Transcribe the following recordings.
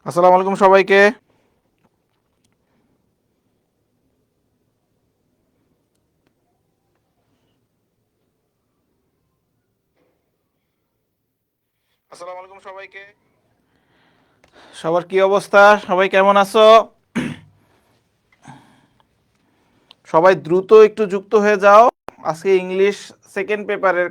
আসসালামু আলাইকুম সবাইকে। আসসালামু আলাইকুম সবাইকে। সবার কি অবস্থা? সবাই কেমন আছো? সবাই দ্রুত একটু যুক্ত হয়ে যাও। আজকে ইংলিশ সেকেন্ড পেপারের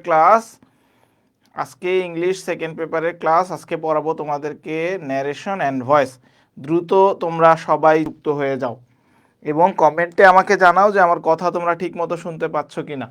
ক্লাস। আজকে পড়াবো তোমাদেরকে ন্যারেশন অ্যান্ড ভয়েস। দ্রুত তোমরা সবাই যুক্ত হয়ে যাও এবং কমেন্টে আমাকে জানাও যে আমার কথা তোমরা ঠিক মতো শুনতে পাচ্ছ কিনা।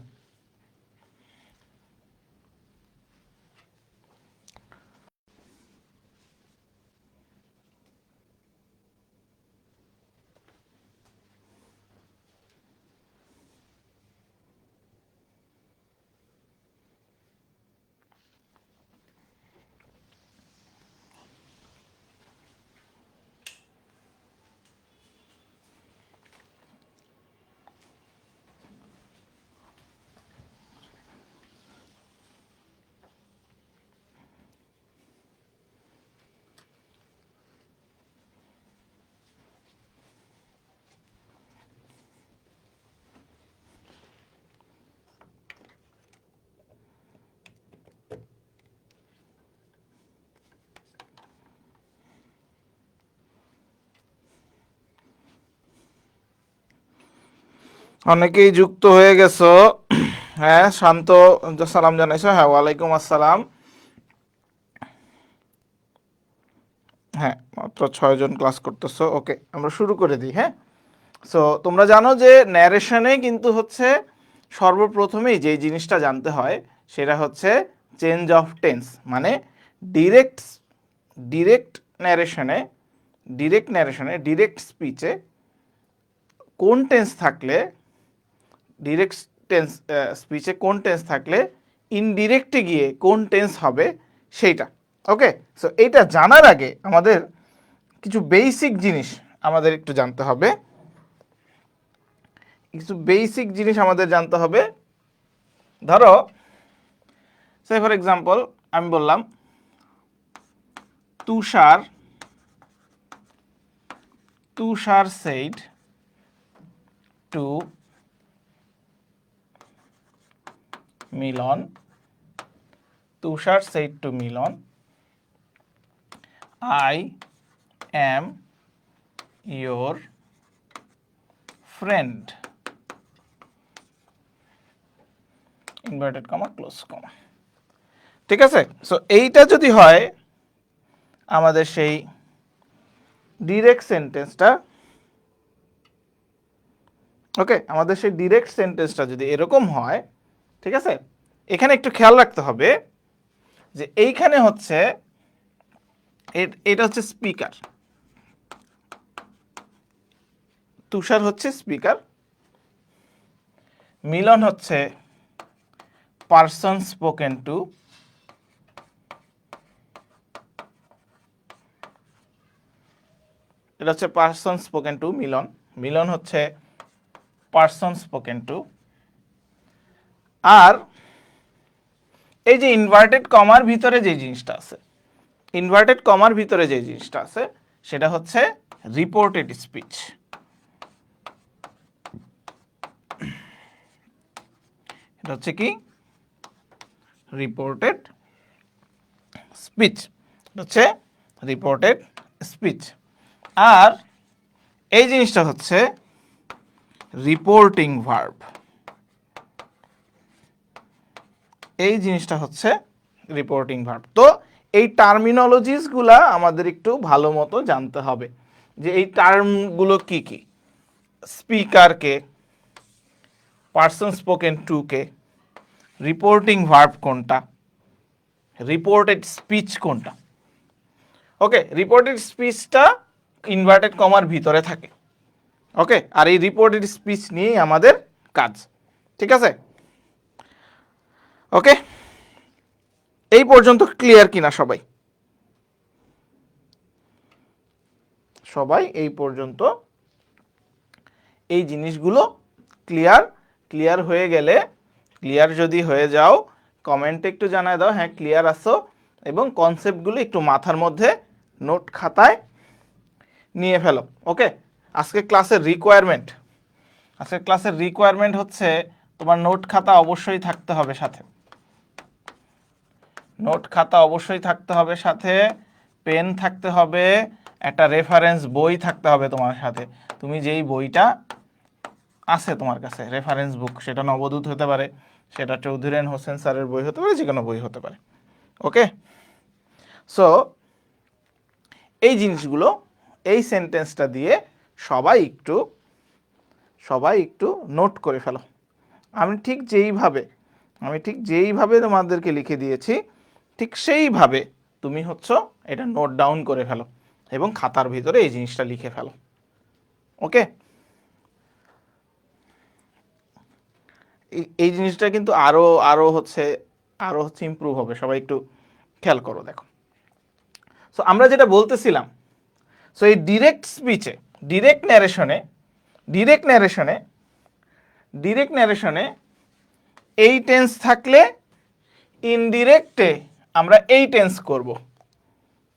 অনেকেই যুক্ত হয়ে গেছো। হ্যাঁ, শান্ত সালাম জানাইছো। হ্যাঁ, ওয়ালাইকুম আসসালাম। হ্যাঁ, মাত্র 6 জন ক্লাস করতেছো। ওকে, আমরা শুরু করে দিই। হ্যাঁ, সো তোমরা জানো যে ন্যারেশনে কিন্তু হচ্ছে সর্বপ্রথমেই যে জিনিসটা জানতে হয় সেটা হচ্ছে চেঞ্জ অফ টেন্স। মানে ডিরেক্ট ডিরেক্ট ন্যারেশনে ডিরেক্ট স্পিচে কোন টেন্স থাকলে ডিরেক্ট টেন্স স্পিচে কোন টেন্স থাকলে ইনডিরেক্টে গিয়ে কোন টেন্স হবে সেইটা। ওকে, সো এইটা জানার আগে আমাদের কিছু বেসিক জিনিস আমাদের একটু জানতে হবে। ধরো, সে ফর এক্সাম্পল আমি বললাম Tushar Tushar said to Milan Tushar said to Milan, I am your friend, inverted comma close comma. ঠিক আছে, সো এইটা যদি হয় আমাদের সেই ডিরেক্ট সেন্টেন্সটা, যদি এরকম হয়, ঠিক আছে, এখানে একটু খেয়াল রাখতে হবে যে এইখানে হচ্ছে এটা হচ্ছে স্পিকার, তুষার হচ্ছে স্পিকার, মিলন হচ্ছে পারসন স্পোকেন টু, এটা হচ্ছে পারসন স্পোকেন টু মিলন হচ্ছে পারসন স্পোকেন টু। আর এই যে ইনভার্টেড কমার ভিতরে যে জিনিসটা আছে সেটা হচ্ছে রিপোর্টেড স্পিচ। এটা হচ্ছে কি? Reported speech. আর এই জিনিসটা হচ্ছে রিপোর্টিং ভার্ব। তো এই টার্মিনোলজিসগুলা আমাদের একটু ভালো মতো জানতে হবে যে এই টার্মগুলো কি কি। স্পিকারকে, পারসন স্পোকেন টু কে, রিপোর্টিং ভার্ব কোনটা, রিপোর্টেড স্পিচ কোনটা। ওকে, রিপোর্টেড স্পিচটা ইনভার্টেড কমার ভিতরে থাকে। ওকে, আর এই রিপোর্টেড স্পিচ নিয়েই আমাদের কাজ। ঠিক আছে, ওকে, এই পর্যন্ত ক্লিয়ার কিনা সবাই? এই পর্যন্ত এই জিনিসগুলো ক্লিয়ার হয়ে গেলে, ক্লিয়ার যদি হয়ে যাও কমেন্টে একটু জানায় দাও হ্যাঁ ক্লিয়ার আছো, এবং কনসেপ্টগুলো একটু মাথার মধ্যে নোট খাতায় নিয়ে ফেলো। ওকে, আজকে ক্লাসের রিকোয়ারমেন্ট হচ্ছে তোমার নোট খাতা অবশ্যই থাকতে হবে সাথে, নোট খাতা অবশ্যই থাকতে হবে সাথে, পেন থাকতে হবে, একটা রেফারেন্স বই থাকতে হবে তোমার সাথে। তুমি যেই বইটা আছে তোমার কাছে রেফারেন্স বুক, সেটা নবদূত হতে পারে, সেটা চৌধুরী হোসেন স্যারের বই হতে পারে, যে কোনো বই হতে পারে। ওকে, সো এই জিনিসগুলো, এই সেন্টেন্সটা দিয়ে সবাই একটু নোট করে ফেলো। আমি ঠিক যেইভাবে তোমাদেরকে লিখে দিয়েছি ঠিক সেইভাবে তুমি এটা নোট ডাউন করে ফেলো এবং খাতার ভিতরে এই জিনিসটা লিখে ফেলো। ওকে, এই জিনিসটা কিন্তু আরো ইমপ্রুভ হবে, সবাই একটু খেয়াল করো। দেখো, সো আমরা যেটা বলতেছিলাম, সো এই ডিরেক্ট স্পিচে, ডিরেক্ট ন্যারেশনে এই টেন্স থাকলে ইনডিরেক্টে আমরা এই টেন্স করব।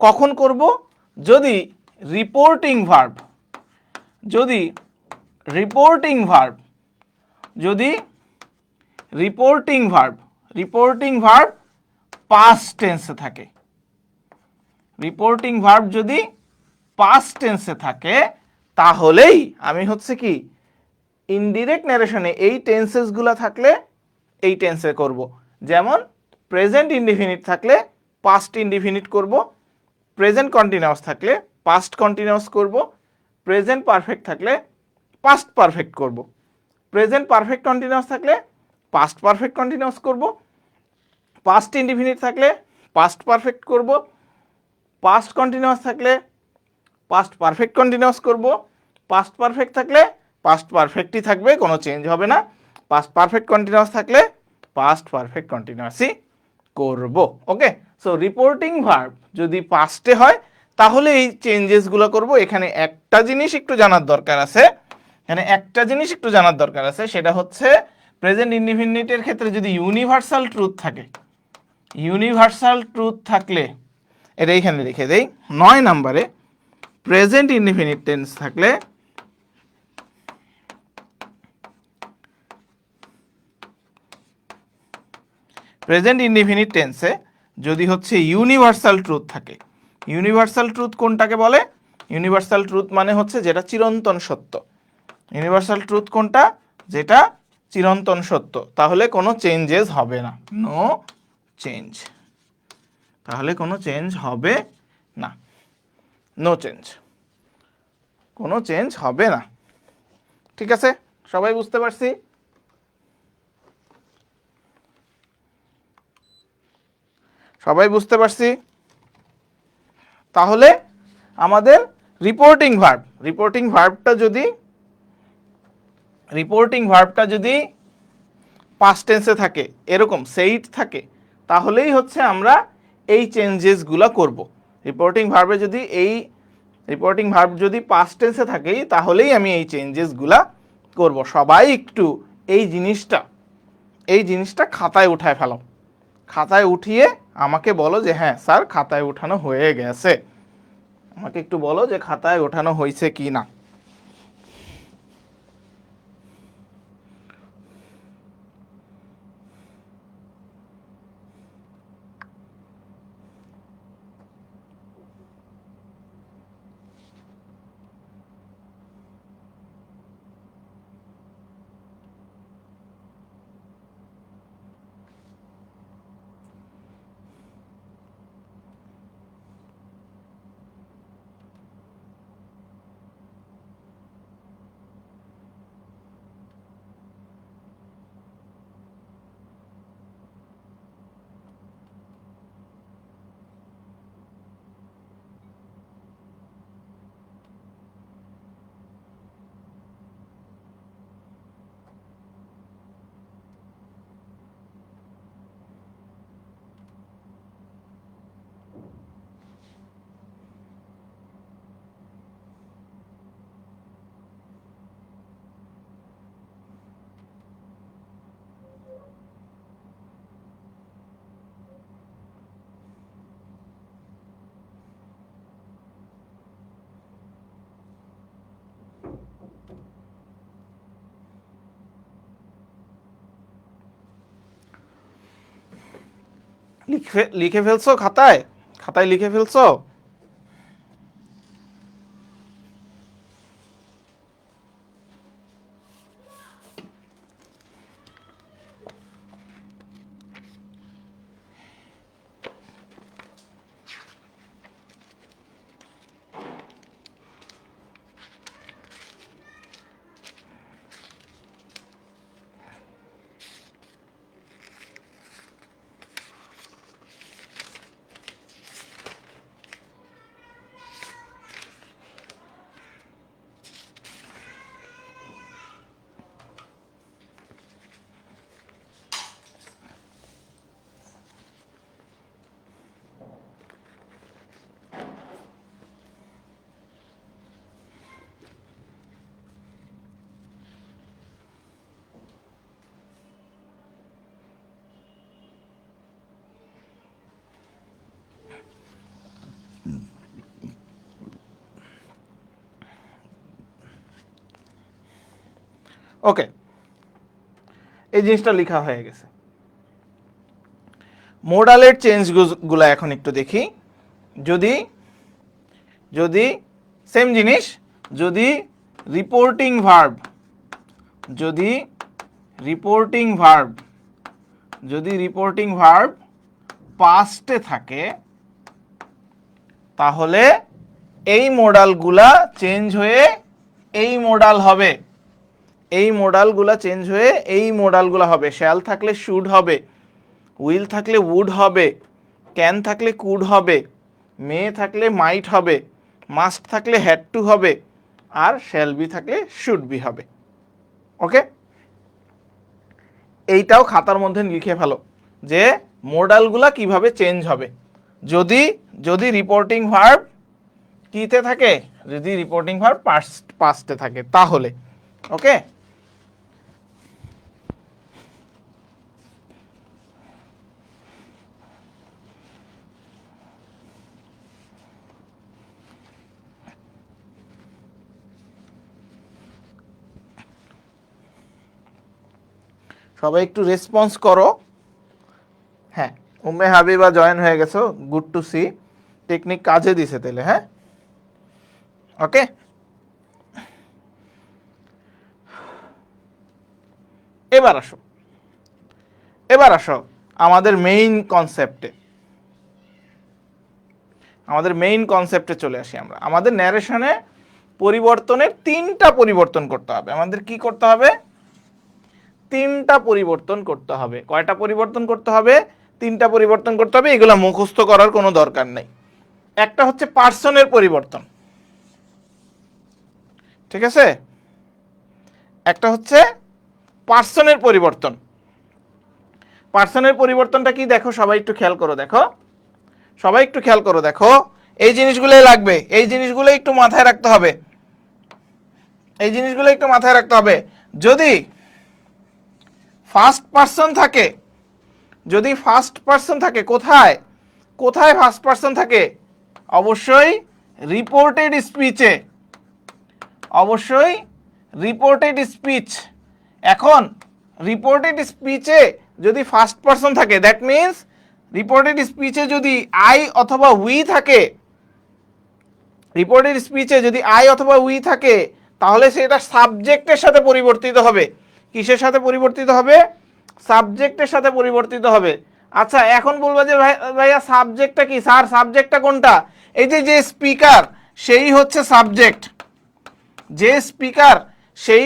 কখন করব? যদি রিপোর্টিং ভার্ব যদি রিপোর্টিং ভার্ব পাস্ট টেন্সে থাকে। রিপোর্টিং ভার্ব যদি পাস্ট টেন্সে থাকে তাহলেই আমি কি ইনডিরেক্ট ন্যারেশনে এই টেন্সেসগুলো থাকলে এই টেন্সে করব। যেমন প্রেজেন্ট ইনডিফিনিট থাকলে পাস্ট ইনডিফিনিট করব, প্রেজেন্ট কন্টিনিউয়াস থাকলে পাস্ট কন্টিনিউয়াস করব, প্রেজেন্ট পারফেক্ট থাকলে পাস্ট পারফেক্ট করব, প্রেজেন্ট পারফেক্ট কন্টিনিউয়াস থাকলে পাস্ট পারফেক্ট কন্টিনিউয়াস করব, পাস্ট ইনডিফিনিট থাকলে পাস্ট পারফেক্ট করব, পাস্ট কন্টিনিউয়াস থাকলে পাস্ট পারফেক্ট কন্টিনিউয়াস করব, পাস্ট পারফেক্ট থাকলে পাস্ট পারফেক্টই থাকবে, কোনো চেঞ্জ হবে না, পাস্ট পারফেক্ট কন্টিনিউয়াস থাকলে পাস্ট পারফেক্ট কন্টিনিউয়াসই করব। ওকে, সো রিপোর্টিং ভার্ব যদি পাস্টে হয় তাহলে এই চেঞ্জেসগুলো করব। এখানে একটা জিনিস একটু জানার দরকার আছে, সেটা হচ্ছে প্রেজেন্ট ইনডিফিনিটের ক্ষেত্রে যদি ইউনিভার্সাল ট্রুথ থাকলে এটা এইখানে লিখে দেই 9 নম্বরে, প্রেজেন্ট ইনডিফিনিট টেন্স থাকলে প্রেজেন্ট ইনডিফিনিট টেন্সে যদি ইউনিভার্সাল ট্রুথ থাকে, ইউনিভার্সাল ট্রুথ কোনটাকে বলে? ইউনিভার্সাল ট্রুথ মানে যেটা চিরন্তন সত্য। ইউনিভার্সাল ট্রুথ কোনটা? যেটা চিরন্তন সত্য। তাহলে কোনো চেঞ্জেস হবে না, নো চেঞ্জ। তাহলে কোনো চেঞ্জ হবে না, নো চেঞ্জ, কোনো চেঞ্জ হবে না। ঠিক আছে, সবাই বুঝতে পারছি? সবাই বুঝতে পারছি? তাহলে আমাদের রিপোর্টিং ভার্বটা যদি পাস্ট টেন্সে থাকে, এরকম সেইট থাকে, তাহলেই আমরা এই চেঞ্জেসগুলো করব। রিপোর্টিং ভার্ব যদি পাস্ট টেন্সে থাকে তাহলেই আমি এই চেঞ্জেসগুলা করব। সবাই একটু এই জিনিসটা খাতায় উঠায় ফেলো। খাতায় উঠিয়ে আমাকে বলো যে হ্যাঁ স্যার খাতায় উঠানো হয়ে গেছে। আমাকে একটু বলো যে খাতায় ওঠানো হয়েছে কি না। লিখে ফেলছো খাতায়? খাতায় লিখে ফেলছো? ওকে, এই জিনিসটা লেখা হয়ে গেছে। মোডালের চেঞ্জগুলো এখন একটু দেখি। যদি যদি সেম জিনিস, যদি রিপোর্টিং ভার্ব যদি রিপোর্টিং ভার্ব পাস্টে থাকে, তাহলে এই মোডালগুলা চেঞ্জ হয়ে এই মোডাল হবে। এই মোডালগুলা চেঞ্জ হয়ে এই মোডালগুলা হবে। শ্যাল থাকলে শুড হবে, উইল থাকলে উড হবে, ক্যান থাকলে কুড হবে, মে থাকলে মাইট হবে, মাস্ট থাকলে হ্যাড টু হবে, আর শ্যাল বি থাকলে শুড বি হবে। ওকে, এইটাও খাতার মধ্যে লিখে ফেলো যে মোডালগুলা কিভাবে চেঞ্জ হবে যদি রিপোর্টিং ভার্ব কিতে থাকে, যদি রিপোর্টিং ভার্ব পাস্টে থাকে তাহলে। ওকে, সবাই একটু রেসপন্স করো। হ্যাঁ, উম্মে হাবিবা জয়েন হয়ে গেছো, গুড টু সি। টেকনিক কাজে দিছে তাহলে। হ্যাঁ, ওকে, এবার আসো আমাদের মেইন কনসেপ্টে চলে আসি আমরা। আমাদের ন্যারেশনে পরিবর্তনের 3টা পরিবর্তন করতে হবে। আমাদের কি করতে হবে? 3টা পরিবর্তন করতে হবে। কয়টা পরিবর্তন করতে হবে? 3টা পরিবর্তন করতে হবে। এগুলা মুখস্থ করার কোনো দরকার নেই। একটা হচ্ছে পার্সনের পরিবর্তন, ঠিক আছে? একটা হচ্ছে পার্সনের পরিবর্তন। পার্সনের পরিবর্তনটা কি দেখো, সবাই একটু খেয়াল করো, দেখো এই জিনিসগুলোই লাগবে, এই জিনিসগুলো একটু মাথায় রাখতে হবে। যদি ফার্স্ট পার্সন থাকে, কোথায় ফার্স্ট পার্সন থাকে? অবশ্যই রিপোর্টেড স্পিচ। এখন রিপোর্টেড স্পিচে যদি ফার্স্ট পার্সন থাকে, দ্যাট মিন্স রিপোর্টেড স্পিচে যদি আই অথবা উই থাকে, তাহলে সেটা সাবজেক্টের সাথে পরিবর্তিত হবে। কিসের সাথে পরিবর্তিত হবে? সাবজেক্টের সাথে পরিবর্তিত হবে। আচ্ছা, এখন বলবো যে ভাইয়া সাবজেক্টটা কি? স্যার সাবজেক্টটা কোনটা? এই যে স্পিকার সেই হচ্ছে সাবজেক্ট, যে স্পিকার সেই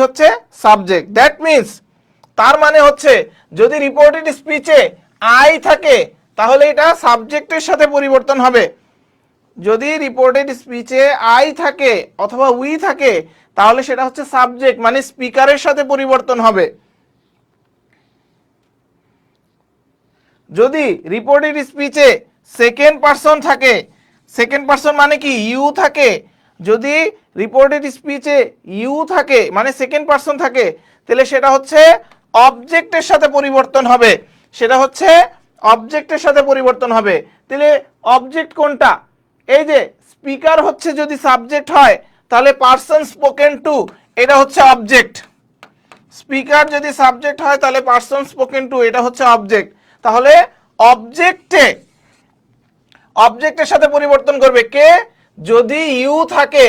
হচ্ছে সাবজেক্ট। দ্যাট মিন্স, তার মানে হচ্ছে যদি রিপোর্টেড স্পিচে আই থাকে, তাহলে এটা সাবজেক্টের সাথে পরিবর্তন হবে। যদি রিপোর্টেড স্পিচে আই থাকে অথবা উই থাকে, তাহলে সেটা হচ্ছে সাবজেক্ট, মানে স্পিকারের সাথে পরিবর্তন হবে। যদি রিপোর্টেড স্পিচে সেকেন্ড পারসন থাকে, সেকেন্ড পারসন মানে কি? ইউ থাকে। যদি রিপোর্টেড স্পিচে ইউ থাকে মানে সেকেন্ড পারসন থাকে, তাহলে সেটা হচ্ছে অবজেক্টের সাথে পরিবর্তন হবে। তাহলে অবজেক্ট কোনটা? এই যে স্পিকার হচ্ছে যদি সাবজেক্ট হয়, তাহলে পারসন স্পোকেন টু এটা হচ্ছে অবজেক্ট। স্পিকার যদি সাবজেক্ট হয় তাহলে পারসন স্পোকেন টু এটা হচ্ছে অবজেক্ট। তাহলে অবজেক্টের সাথে পরিবর্তন করবে কে? যদি ইউ থাকে,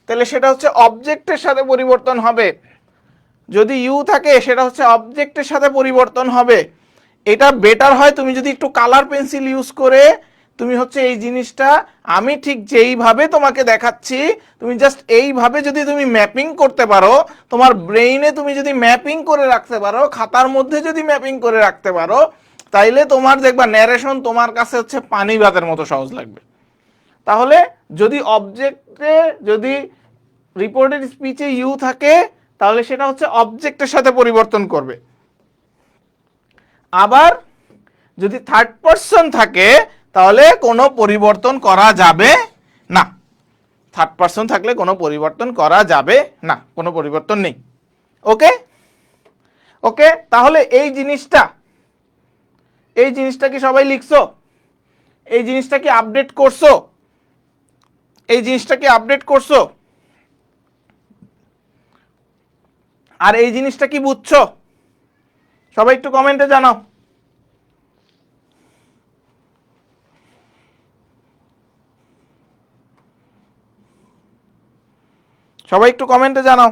তাহলে সেটা হচ্ছে অবজেক্টের সাথে পরিবর্তন হবে। যদি ইউ থাকে সেটা হচ্ছে অবজেক্টের সাথে পরিবর্তন হবে। এটা বেটার হয় তুমি যদি একটু কালার পেন্সিল ইউজ করে তুমি হচ্ছে এই জিনিসটা, আমি ঠিক যেইভাবে তোমাকে দেখাচ্ছি তুমি জাস্ট এইভাবে যদি তুমি ম্যাপিং করতে পারো, তোমার ব্রেইনে তুমি যদি ম্যাপিং করে রাখতে পারো, খাতার মধ্যে যদি ম্যাপিং করে রাখতে পারো, তাইলে তোমার দেখবা ন্যারেশন তোমার কাছে হচ্ছে পানি ভাতের মতো সহজ লাগবে। তাহলে যদি অবজেক্টে, যদি রিপোর্টেড স্পিচে ইউ থাকে তাহলে সেটা হচ্ছে অবজেক্টের সাথে পরিবর্তন করবে। আবার যদি থার্ড পারসন থাকে তাহলে কোনো পরিবর্তন করা যাবে না। থার্ড পারসন থাকলে কোনো পরিবর্তন করা যাবে না, কোনো পরিবর্তন নেই। ওকে ওকে, তাহলে এই জিনিসটা কি সবাই লিখছো? এই জিনিসটা কি আপডেট করছো? আর এই জিনিসটা কি বুঝছো? সবাই একটু কমেন্টে জানাও। সবাই একটু কমেন্টে জানাও।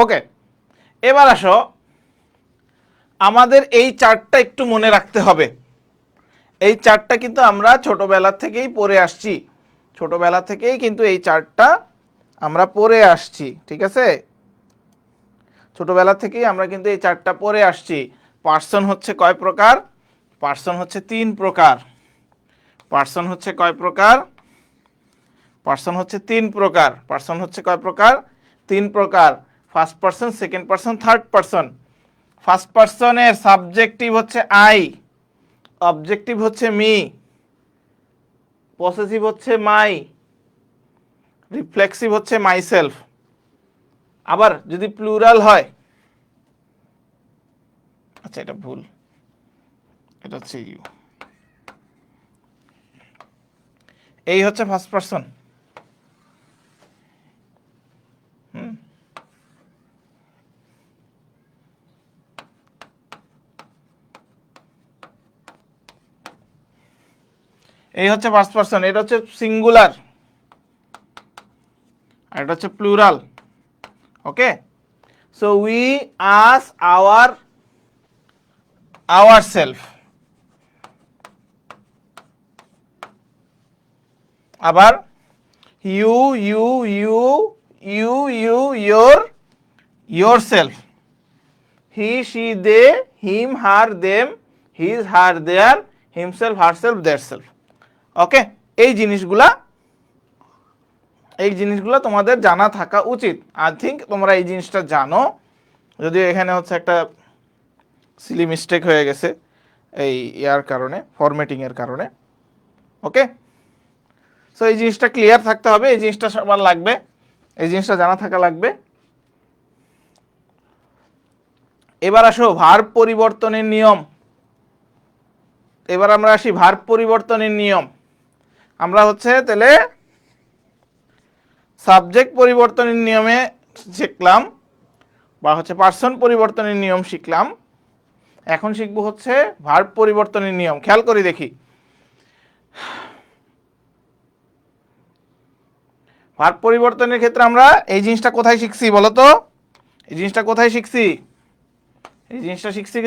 ওকে, এবার আসো, আমাদের এই চার্টটা একটু মনে রাখতে হবে। এই চার্টটা কিন্তু আমরা ছোটবেলা থেকেই পড়ে আসছি, ছোটবেলা থেকেই কিন্তু এই চার্টটা আমরা পড়ে আসছি, ঠিক আছে? ছোটবেলা থেকেই আমরা কিন্তু এই চার্টটা পড়ে আসছি। পার্সন হচ্ছে কয় প্রকার? পার্সন হচ্ছে 3 প্রকার। পার্সন হচ্ছে কয় প্রকার? পার্সন হচ্ছে 3 প্রকার। পার্সন হচ্ছে কয় প্রকার? 3 প্রকার। First person, second person, third person. First পার্সনের সাবজেক্টিভ হচ্ছে আই, অবজেক্টিভ হচ্ছে মি, পসেসিভ হচ্ছে মাই, রিফ্লেক্সিভ হচ্ছে মাইসেলফ। আবার যদি প্লুরাল হয়, আচ্ছা এটা ভুল, এটা হচ্ছে ইউ। এই হচ্ছে ফার্স্ট পার্সন। এই হচ্ছে ফার্স্ট পার্সন, এটা হচ্ছে সিঙ্গুলার, আর এটা হচ্ছে plural. Okay, so we us our self. আবার you you you you you yourself. He she they, him her them, his her their, himself herself their self. Okay, এই জিনিসগুলা তোমাদের জানা থাকা উচিত। আই থিঙ্ক তোমরা এই জিনিসটা জানো, যদিও এখানে হচ্ছে একটা সিলি মিস্টেক হয়ে গেছে এই ইয়ার কারণে, ফরম্যাটিং এর কারণে। ওকে, সো এই জিনিসটা ক্লিয়ার থাকতে হবে, এই জিনিসটা সবার লাগবে, এই জিনিসটা জানা থাকা লাগবে। এবার আসো ভার্ব পরিবর্তনের নিয়ম। এবার আমরা আসি ভার্ব পরিবর্তনের নিয়ম। আমরা হচ্ছে তাহলে সাবজেক্ট পরিবর্তনের নিয়মে শিখলাম, বা হচ্ছে পার্সন পরিবর্তনের নিয়ম শিখলাম। এখন শিখব হচ্ছে ভার্ব পরিবর্তনের নিয়ম। খেয়াল করে দেখি, ভার্ব পরিবর্তনের ক্ষেত্রে আমরা এই জিনিসটা কোথায় শিখছি বলো তো? এই জিনিসটা কোথায় শিখছি? এই জিনিসটা শিখছি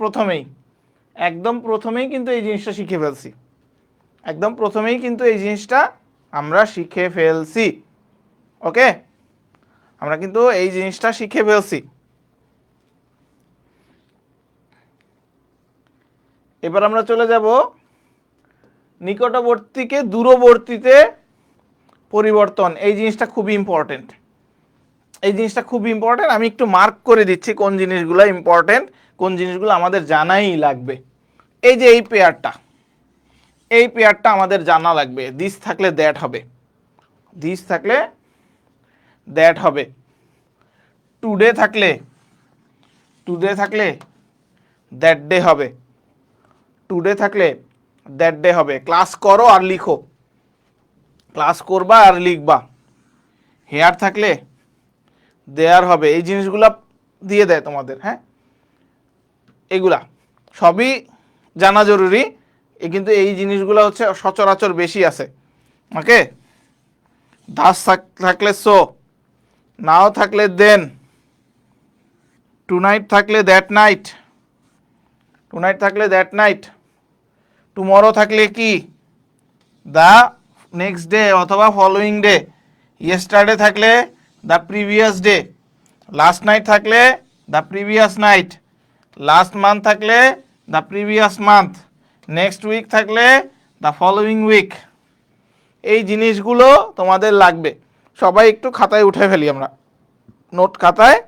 প্রথমেই, একদম প্রথমেই কিন্তু এই জিনিসটা শিখে ফেলছি, একদম প্রথমেই কিন্তু এই জিনিসটা আমরা শিখে ফেলছি। ওকে, আমরা কিন্তু এই জিনিসটা শিখে ফেলছি। এবার আমরা চলে যাব নিকটবর্তীকে দূরবর্তীতে পরিবর্তন। এই জিনিসটা খুবই ইম্পর্টেন্ট, এই জিনিসটা খুব ইম্পর্টেন্ট। আমি একটু মার্ক করে দিচ্ছি কোন জিনিসগুলো ইম্পর্টেন্ট, কোন জিনিসগুলো আমাদের জানাই লাগবে। এই যে এই পেয়ারটা, এই পেয়ারটা আমাদের জানা লাগবে। দিস থাকলে দ্যাট হবে, দিস থাকলে দ্যাট হবে। টুডে থাকলে, টুডে থাকলে দ্যাট ডে হবে, টুডে থাকলে দ্যাট ডে হবে। ক্লাস করো আর লিখো, ক্লাস করবা আর লিখবা। হেয়ার থাকলে দেয়ার হবে। এই জিনিসগুলা দিয়ে দেয় তোমাদের, হ্যাঁ, এগুলা সবই জানা জরুরি, কিন্তু এই জিনিসগুলো হচ্ছে সচরাচর বেশি আছে। ওকে, দাস থাকলে সো, নাও থাকলে দেন, টু নাইট থাকলে দ্যাট নাইট, টু নাইট থাকলে দ্যাট নাইট, টুমরো থাকলে কি দ্য নেক্সট ডে অথবা ফলোয়িং ডে, ইয়েস্টারডে থাকলে the previous day, last night থাকলে the previous night, last month থাকলে the previous month, next week থাকলে the following week. এই জিনিসগুলো তোমাদের লাগবে। সবাই একটু খাতায় উঠে ফেলি আমরা, নোট খাতায়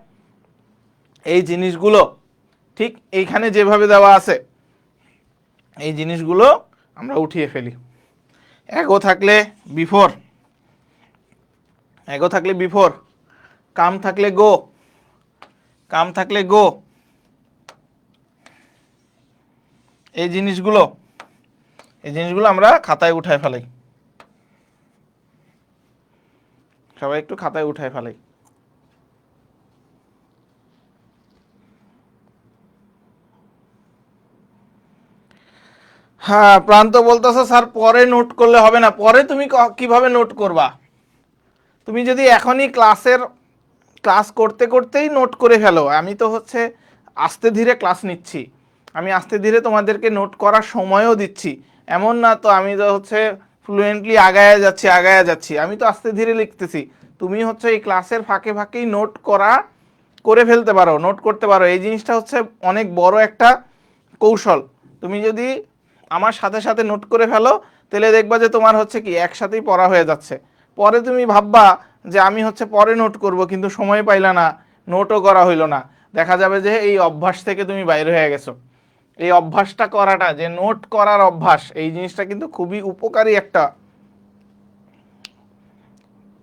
এই জিনিসগুলো ঠিক এইখানে যেভাবে দেওয়া আছে এই জিনিসগুলো আমরা উঠিয়ে ফেলি। এগো থাকলে বিফোর, এগো থাকলে বিফোর, কাম থাকলে গো, কাম থাকলে গো। এই জিনিসগুলো, এই জিনিসগুলো আমরা খাতায় উঠায় ফেলাই। সবাই একটু খাতায় উঠায় ফেলাই। হ্যাঁ, প্রান্ত বলতেছে স্যার পরে নোট করলে হবে না। পরে তুমি কিভাবে নোট করবা? তুমি যদি এখনই ক্লাস করতে করতেই নোট করে ফেলো। আমি তো হচ্ছে আস্তে ধীরে ক্লাস নিচ্ছি, আমি আস্তে ধীরে তোমাদেরকে নোট করার সময়ও দিচ্ছি। এমন না তো আমি তো হচ্ছে ফ্লুয়েন্টলি আগায়া যাচ্ছি আগায়া যাচ্ছি, আমি তো আস্তে ধীরে লিখতেছি। তুমি হচ্ছে এই ক্লাসের ফাঁকে ফাঁকেই নোট করে ফেলতে পারো, নোট করতে পারো। এই জিনিসটা হচ্ছে অনেক বড় একটা কৌশল। তুমি যদি আমার সাথে সাথে নোট করে ফেলো তাহলে দেখবা যে তোমার হচ্ছে কি একসাথেই পড়া হয়ে যাচ্ছে। পরে তুমি ভাববা যে আমি হচ্ছে পরে নোট করব, কিন্তু সময় পাইলা না, নোটও করা হইলো না। দেখা যাবে যে এই অভ্যাস থেকে তুমি বাইরে হয়ে গেছো। এই অভ্যাসটা করাটা, যে নোট করার অভ্যাস, এই জিনিসটা কিন্তু খুবই উপকারী একটা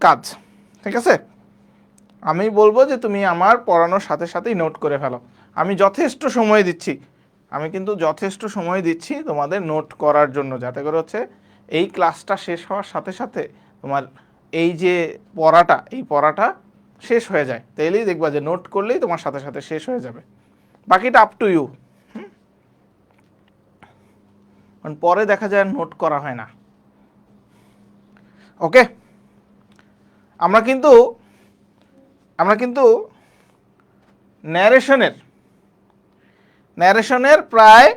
কাজ। ঠিক আছে, আমি বলবো যে তুমি আমার পড়ানোর সাথে সাথেই নোট করে ফেলো। আমি যথেষ্ট সময় দিচ্ছি, আমি কিন্তু যথেষ্ট সময় দিচ্ছি তোমাদের নোট করার জন্য, যাতে করে হচ্ছে এই ক্লাসটা শেষ হওয়ার সাথে সাথে তোমার এই যে পড়াটা, এই পড়াটা শেষ হয়ে যায়। তাইলেই দেখবা যে নোট করলেই তোমার সাথে সাথে শেষ হয়ে যাবে। বাকিটা আপ টু ইউ। কারণ পরে দেখা যায় নোট করা হয় না। ওকে, আমরা কিন্তু ন্যারেশনের প্রায়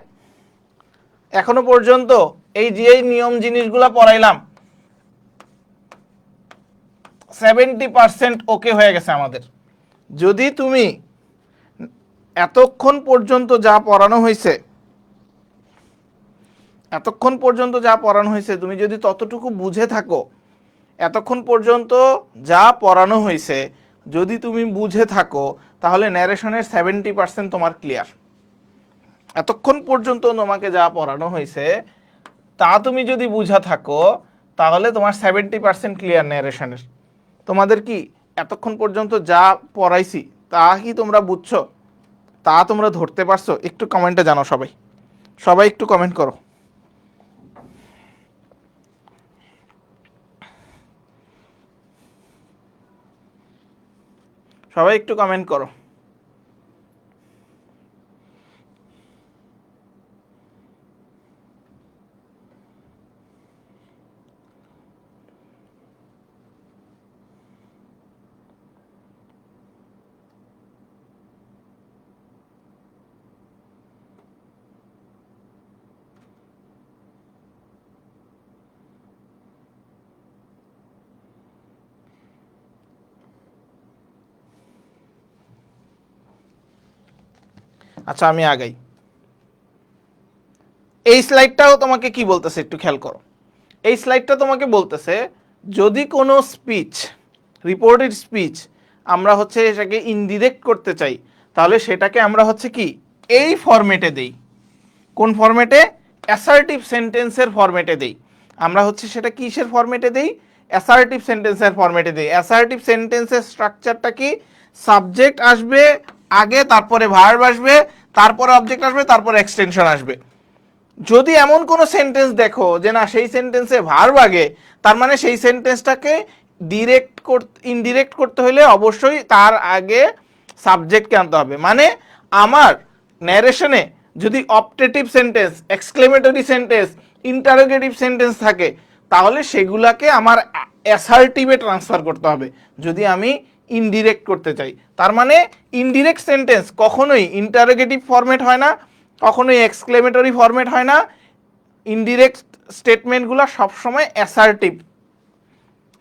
এখনো পর্যন্ত এই যে নিয়ম জিনিসগুলো পড়াইলাম 70% ওকে হয়ে গেছে আমাদের। যদি তুমি এতক্ষণ পর্যন্ত যা পড়ানো হয়েছে, এতক্ষণ পর্যন্ত যা পড়ানো হয়েছে তুমি যদি ততটুকু বুঝে থাকো, এতক্ষণ পর্যন্ত যা পড়ানো হয়েছে যদি তুমি বুঝে থাকো, তাহলে ন্যারেশনের 70% তোমার ক্লিয়ার। এতক্ষণ পর্যন্ত তোমাকে যা পড়ানো হয়েছে তা তুমি যদি বুঝা থাকো, তাহলে তোমার 70% ক্লিয়ার ন্যারেশনের। তোমাদের কি এতক্ষণ পর্যন্ত যা পড়াইছি তা কি তোমরা বুঝছো, তা তোমরা ধরতে পারছো? একটু কমেন্টে জানাও সবাই, সবাই একটু কমেন্ট করো। সবাই একটু কমেন্ট করো। আচ্ছা আমি আগাই। এই স্লাইডটাও তোমাকে কি বলতেছে একটু খেয়াল করো। এই স্লাইডটা তোমাকে বলতেছে যদি কোনো স্পিচ, রিপোর্টেড স্পিচ আমরা হচ্ছে এটাকে ইনডিরেক্ট করতে চাই, তাহলে সেটাকে আমরা হচ্ছে কি এই ফরম্যাটে দেই। কোন ফরম্যাটে? অ্যাসার্টিভ সেন্টেন্সের ফরম্যাটে দেই। আমরা হচ্ছে সেটা কিসের ফরম্যাটে দেই? অ্যাসার্টিভ সেন্টেন্সের ফরম্যাটে দেই। অ্যাসার্টিভ সেন্টেন্সের স্ট্রাকচারটা কি? সাবজেক্ট আসবে আগে, তারপরে ভার্ব আসবে, তারপরে অবজেক্ট আসবে, তারপরে এক্সটেনশন আসবে। যদি এমন কোনো সেন্টেন্স দেখো যে না সেই সেন্টেন্সে ভার্ব আগে, তার মানে সেই সেন্টেন্সটাকে ইনডিরেক্ট করতে হলে অবশ্যই তার আগে সাবজেক্টকে আনতে হবে। মানে আমার ন্যারেশনে যদি optative sentence, exclamatory sentence, interrogative sentence থাকে, তাহলে সেগুলাকে আমার অ্যাসার্টিভে ট্রান্সফার করতে হবে যদি আমি ইনডিরেক্ট করতে চাই। তার মানে ইনডিরেক্ট সেন্টেন্স কখনোই ইন্টারোগেটিভ ফরম্যাট হয় না, কখনোই এক্সক্লেমেটরি ফরম্যাট হয় না। ইনডিরেক্ট স্টেটমেন্টগুলো সবসময় অ্যাসার্টিভ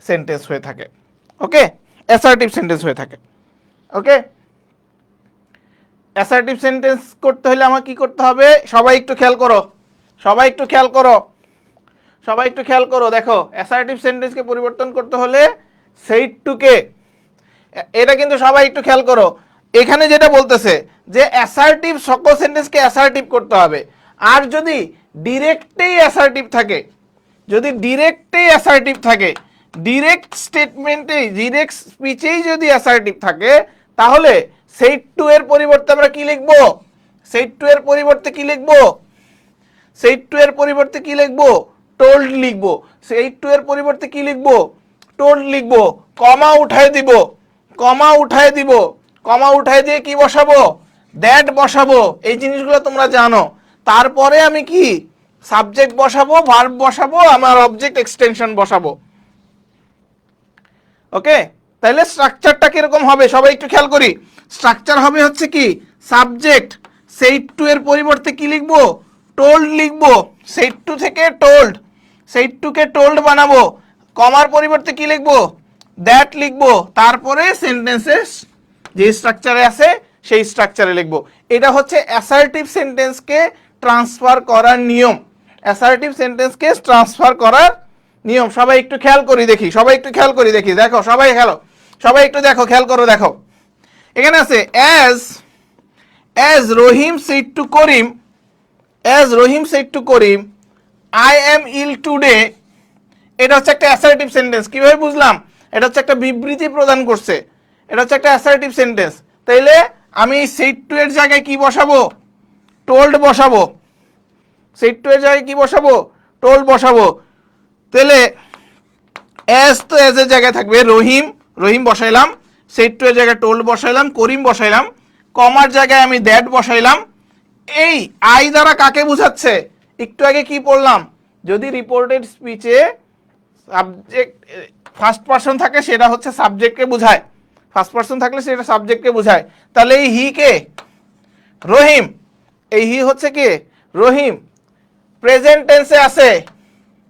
সেন্টেন্স হয়ে থাকে। ওকে, অ্যাসার্টিভ সেন্টেন্স হয়ে থাকে। ওকে, অ্যাসার্টিভ সেন্টেন্স করতে হলে আমার কি করতে হবে? সবাই একটু খেয়াল করো, সবাই একটু খেয়াল করো, সবাই একটু খেয়াল করো। দেখো, অ্যাসার্টিভ সেন্টেন্সকে পরিবর্তন করতে হলে সেইড টুকে, এটা কিন্তু সবাই একটু খেয়াল করো। এখানে যেটা বলতেছে যে অ্যাসার্টিভ সকল সেন্টেন্সকে অ্যাসার্টিভ করতে হবে। আর যদি ডিরেক্টেই অ্যাসার্টিভ থাকে, যদি ডিরেক্টেই অ্যাসার্টিভ থাকে, ডিরেক্ট স্টেটমেন্টেই, ডিরেক্ট স্পিচেই যদি অ্যাসার্টিভ থাকে, তাহলে সেইড টু এর পরিবর্তে আমরা কি লিখবো? সেইড টু এর পরিবর্তে কি লিখবো? সেইড টু এর পরিবর্তে কি লিখবো? টোল্ড লিখবো। সেইড টু এর পরিবর্তে কি লিখবো? টোল্ড লিখবো। কমা উঠায় দিব, কমা উঠায় দিব, কমা উঠায় দিয়ে কি বসাবো? দ্যাট বসাবো। এই জিনিসগুলো তোমরা জানো। তারপরে আমি কি সাবজেক্ট বসাবো, ভার্ব বসাবো, আমার অবজেক্ট এক্সটেনশন বসাবো। ওকে, তাহলে স্ট্রাকচারটা কিরকম হবে সবাই একটু খেয়াল করি। স্ট্রাকচার হবে হচ্ছে কি সাবজেক্ট, সেইড টু এর পরিবর্তে কি লিখবো? টোল্ড লিখবো। সেইড টু থেকে told, said to K told বানাবো। কমার পরিবর্তে কি লিখবো? দ্যাট লিখবো। তারপরে সেন্টেন্সেস যে স্ট্রাকচারে আছে সেই স্ট্রাকচারে লিখবো। এটা হচ্ছে অ্যাসার্টিভ সেন্টেন্সকে ট্রান্সফার করার নিয়ম। অ্যাসার্টিভ সেন্টেন্সকে ট্রান্সফার করার নিয়ম। সবাই একটু খেয়াল করি দেখি, সবাই একটু খেয়াল করি দেখি। দেখো সবাই খেলো, সবাই একটু দেখো, খেয়াল করো। দেখো এখানে আছে as Rahim said to Karim, as Rahim said to Karim I am ill today. এটা হচ্ছে একটা অ্যাসার্টিভ সেন্টেন্স। কিভাবে বুঝলাম? এটা হচ্ছে একটা বিবৃতি প্রদান করছে, এটা হচ্ছে একটা অ্যাসার্টিভ সেন্টেন্স। তাইলে আমি সেড টু এর জায়গায় কি বসাবো? টোল্ড বসাবো। সেড টু এর জায়গায় কি বসাবো? টোল্ড বসাবো। তাহলে অ্যাজ তো অ্যাজ এর জায়গায় থাকবে রহিম, রহিম বসাইলাম। সেড টু এর জায়গায় টোল্ড বসাইলাম, করিম বসাইলাম। কমার জায়গায় আমি দ্যাট বসাইলাম। এই আই দ্বারা কাকে বোঝাচ্ছে? একটু আগে কি পড়লাম? যদি রিপোর্টেড স্পিচে সাবজেক্ট ফার্স্ট পারসন থাকে সেটা হচ্ছে সাবজেক্টকে বোঝায়, ফার্স্ট পারসন থাকলে সেটা সাবজেক্টকে বোঝায়। তাহলে এই হি কে? রহিম। এই হি হচ্ছে কি? রহিম। প্রেজেন্ট টেন্সে আছে,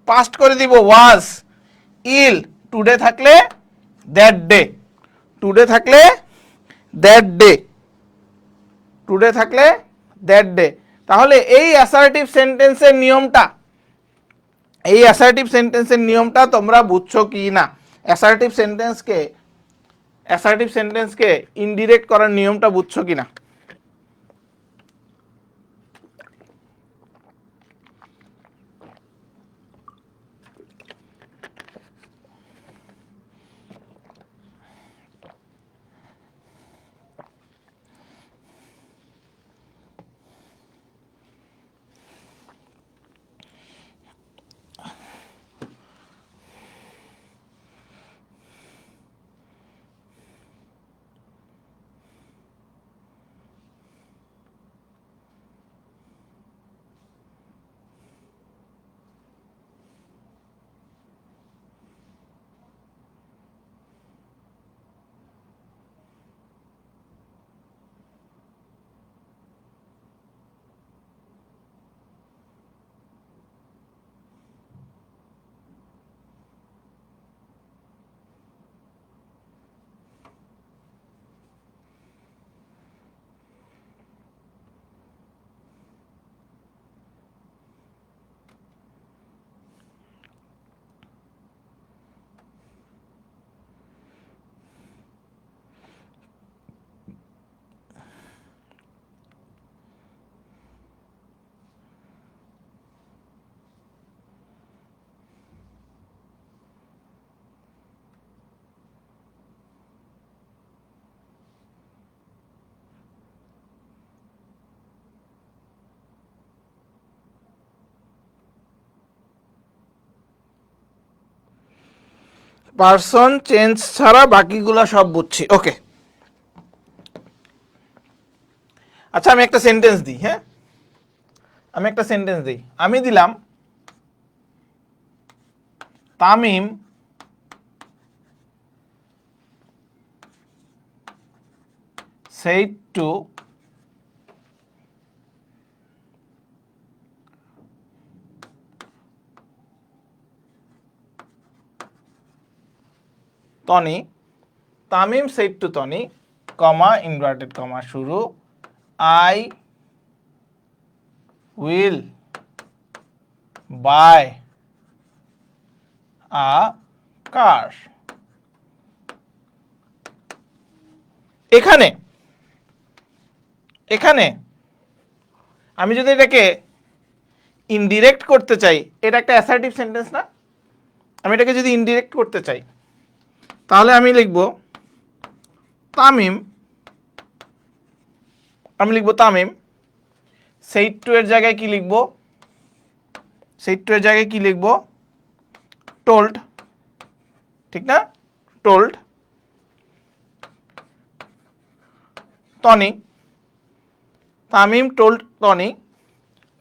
পাস্ট করে দিব ওয়াজ। ইল টুডে থাকলে দ্যাট ডে, টুডে থাকলে দ্যাট ডে, টুডে থাকলে দ্যাট ডে। তাহলে এই অ্যাসার্টিভ সেন্টেন্সের নিয়মটা, এই অ্যাসার্টিভ সেন্টেন্সের নিয়মটা তোমরা বুঝছো কি না? অ্যাসার্টিভ সেন্টেন্সকে, অ্যাসার্টিভ সেন্টেন্সকে ইনডিরেক্ট করার নিয়মটা বুঝছো কি না? পার্সন চেঞ্জ ছাড়া বাকিগুলো সব বুঝছি। ওকে, আচ্ছা আমি একটা সেন্টেন্স দিই। হ্যাঁ, আমি একটা সেন্টেন্স দিই। আমি দিলাম Tamim said to Tony, Tamim said to Tony, comma inverted comma শুরু, আই উইল বাই আ কার। এখানে এখানে আমি যদি এটাকে ইনডিরেক্ট করতে চাই, এটা একটা অ্যাসার্টিভ সেন্টেন্স না? আমি এটাকে যদি ইনডিরেক্ট করতে চাই তাহলে আমি লিখব তামিম, আমি লিখব তামিম said to এর জায়গায় কি লিখব? said to এর জায়গায় কি লিখব? told, ঠিক না? told Tony, Tamim told Tony,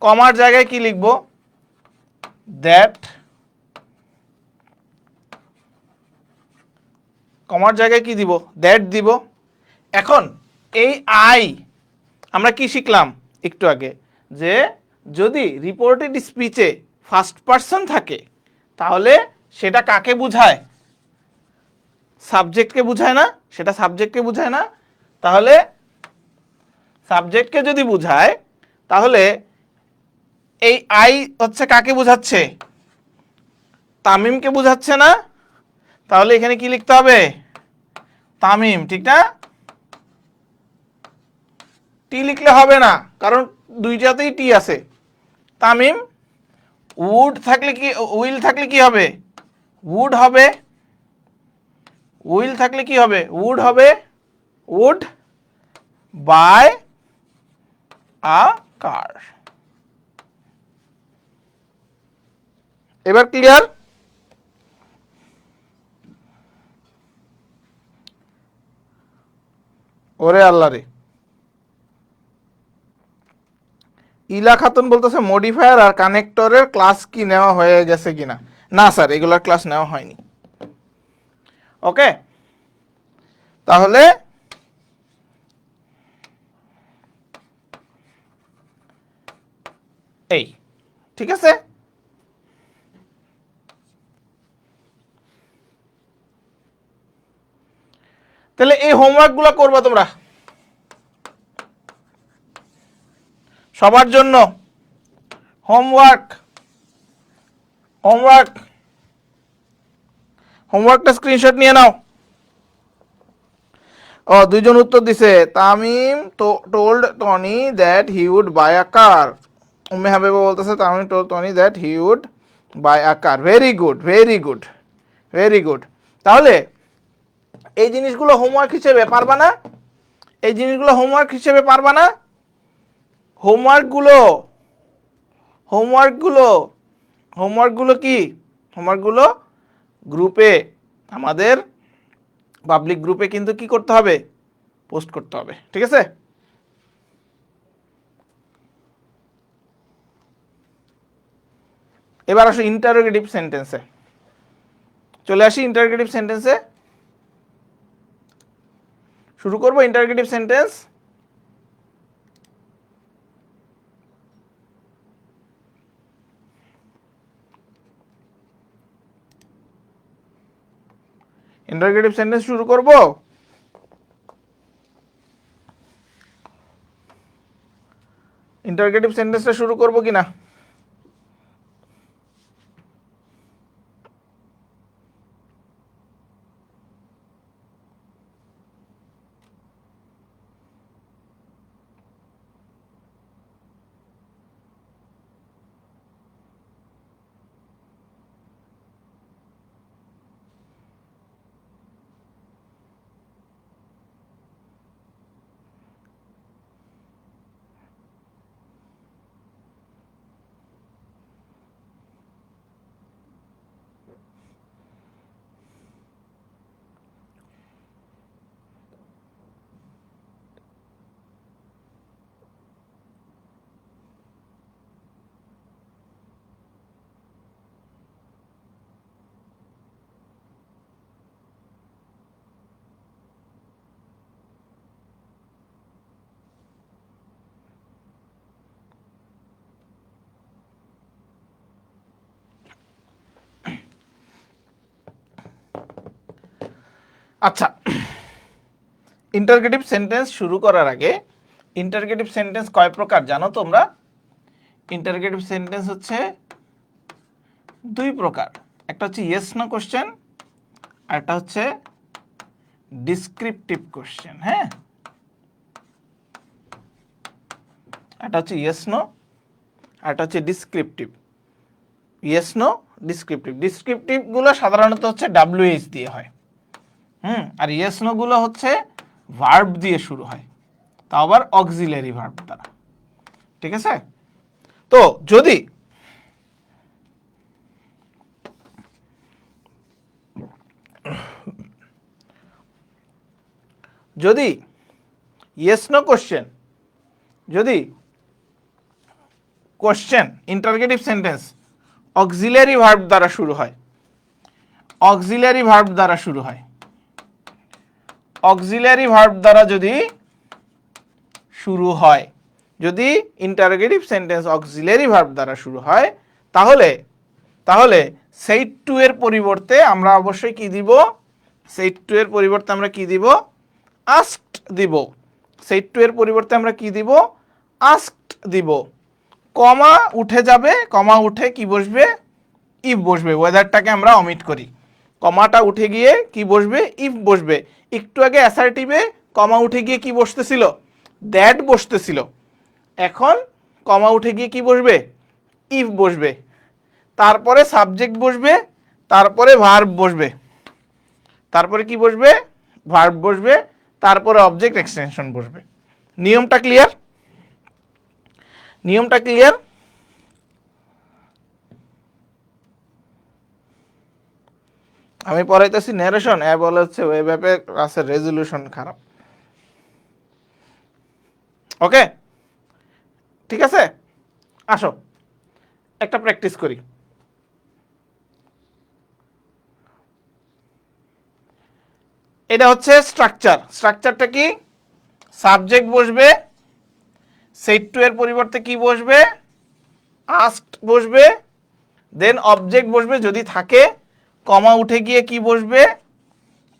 কমার জায়গায় কি লিখব? দ্যাট, কমার জায়গায় কি দিব? দ্যাট দিব। এখন এই আই আমরা কি শিখলাম একটু আগে, যে যদি রিপোর্টেড স্পিচে ফার্স্ট পারসন থাকে তাহলে সেটা কাকে বোঝায়? সাবজেক্টকে বোঝায় না? সেটা সাবজেক্টকে বোঝায় না? তাহলে সাবজেক্টকে যদি বোঝায় তাহলে এই আই হচ্ছে কাকে বোঝাচ্ছে? তামিমকে বোঝাচ্ছে না? তাহলে এখানে কি লিখতে হবে? তামিম, ঠিক না? টি লিখলে হবে না, কারণ দুইটাতেই টি আছে। তামিম, উড থাকলে কি, উইল থাকলে কি হবে? উড হবে। উইল থাকলে কি হবে? উড হবে। উড বাই আ কার। এবার ক্লিয়ার? ওরে আল্লাহ রে, ইলা খাতুন বলতেছে মডিফায়ার আর কানেক্টরের ক্লাস কি নেওয়া হয়ে গেছে কিনা? না স্যার, এগুলোর ক্লাস নেওয়া হয়নি। ওকে, তাহলে এই, ঠিক আছে। তাহলে এই হোমওয়ার্কগুলো করবা তোমরা সবার জন্য। হোমওয়ার্ক, হোমওয়ার্ক, হোমওয়ার্কটা স্ক্রিনশট নিয়ে নাও। ও, দুইজন উত্তর দিছে। Tamim told Tony that he would buy a car. Umme Habiba বলতেছে Tamim told Tony that he would buy a car. Very good, very good, very good. তাহলে এই জিনিসগুলো হোমওয়ার্ক হিসেবে পারবা না? এই জিনিসগুলো হোমওয়ার্ক হিসেবে পারবা না? হোমওয়ার্কগুলো, হোমওয়ার্কগুলো, হোমওয়ার্কগুলো কি? হোমওয়ার্কগুলো গ্রুপে, আমাদের পাবলিক গ্রুপে কিন্তু কি করতে হবে? পোস্ট করতে হবে, ঠিক আছে? এবার আসো ইন্টারোগেটিভ সেন্টেন্সে চলে আসি। ইন্টারোগেটিভ সেন্টেন্সে শুরু করব। ইন্টারোগেটিভ সেন্টেন্স, ইন্টারোগেটিভ সেন্টেন্স শুরু করব। ইন্টারোগেটিভ সেন্টেন্সটা শুরু করব কিনা? আচ্ছা, ইন্টারগেটিভ সেন্টেন্স শুরু করার আগে ইন্টারগেটিভ সেন্টেন্স কয় প্রকার জানো তোমরা? ইন্টারগেটিভ সেন্টেন্স হচ্ছে দুই প্রকার, একটা হচ্ছে ইয়েস নো কোশ্চেন আর একটা হচ্ছে ডিসক্রিপটিভ কোশ্চেন। হ্যাঁ, একটা হচ্ছে ইয়েস নো আর একটা হচ্ছে descriptive. Yes no, descriptive. Descriptive গুলো সাধারণত হচ্ছে ডাব্লিউএইচ দিয়ে হয়, আর ইয়েস নো গুলো হচ্ছে ভার্ব দিয়ে শুরু হয়, তা আবার অক্সিলারি ভার্ব দ্বারা। ঠিক আছে? তো যদি যদি ইয়েস নো কোশ্চেন, যদি question interrogative sentence auxiliary verb দ্বারা শুরু হয়, অক্সিলারি ভার্ব দ্বারা শুরু হয়, অক্সিলারি ভার্ব দ্বারা যদি শুরু হয়, যদি ইন্টারগেটিভ সেন্টেন্স অক্সিলারি ভার্ব দ্বারা শুরু হয়, তাহলে তাহলে সেইড টু এর পরিবর্তে আমরা অবশ্যই কি দিব? সেইড টু এর পরিবর্তে আমরা কি দিব? আস্কড দিব। সেইড টু এর পরিবর্তে আমরা কি দিব? আস্কড দিব। কমা উঠে যাবে, কমা উঠে কি বসবে? ইফ বসবে। ওয়েদারটাকে আমরা অমিট করি, কমাটা উঠে গিয়ে কি বসবে? ইফ বসবে। একটু আগে অ্যাসার্টিভে কমা উঠে গিয়ে কি বসতেছিল? দ্যাট বসতেছিল। এখন কমা উঠে গিয়ে কি বসবে? ইফ বসবে। তারপরে সাবজেক্ট বসবে, তারপরে ভার্ব বসবে, তারপরে কি বসবে? ভার্ব বসবে, তারপরে অবজেক্ট এক্সটেনশন বসবে। নিয়মটা ক্লিয়ার? নিয়মটা ক্লিয়ার? আমি পড়াইতেছি ন্যারেশন, বলে হচ্ছে ওয়েব অ্যাপের ক্লাসের রেজলিউশন খারাপ। ওকে, ঠিক আছে, আসো একটা প্র্যাকটিস করি। এটা হচ্ছে স্ট্রাকচার। স্ট্রাকচারটা কি? সাবজেক্ট বসবে, সেইড টু এর পরিবর্তে কি বসবে? আস্কড বসবে, দেন অবজেক্ট বসবে যদি থাকে, কমা উঠে গিয়ে কি বসবে?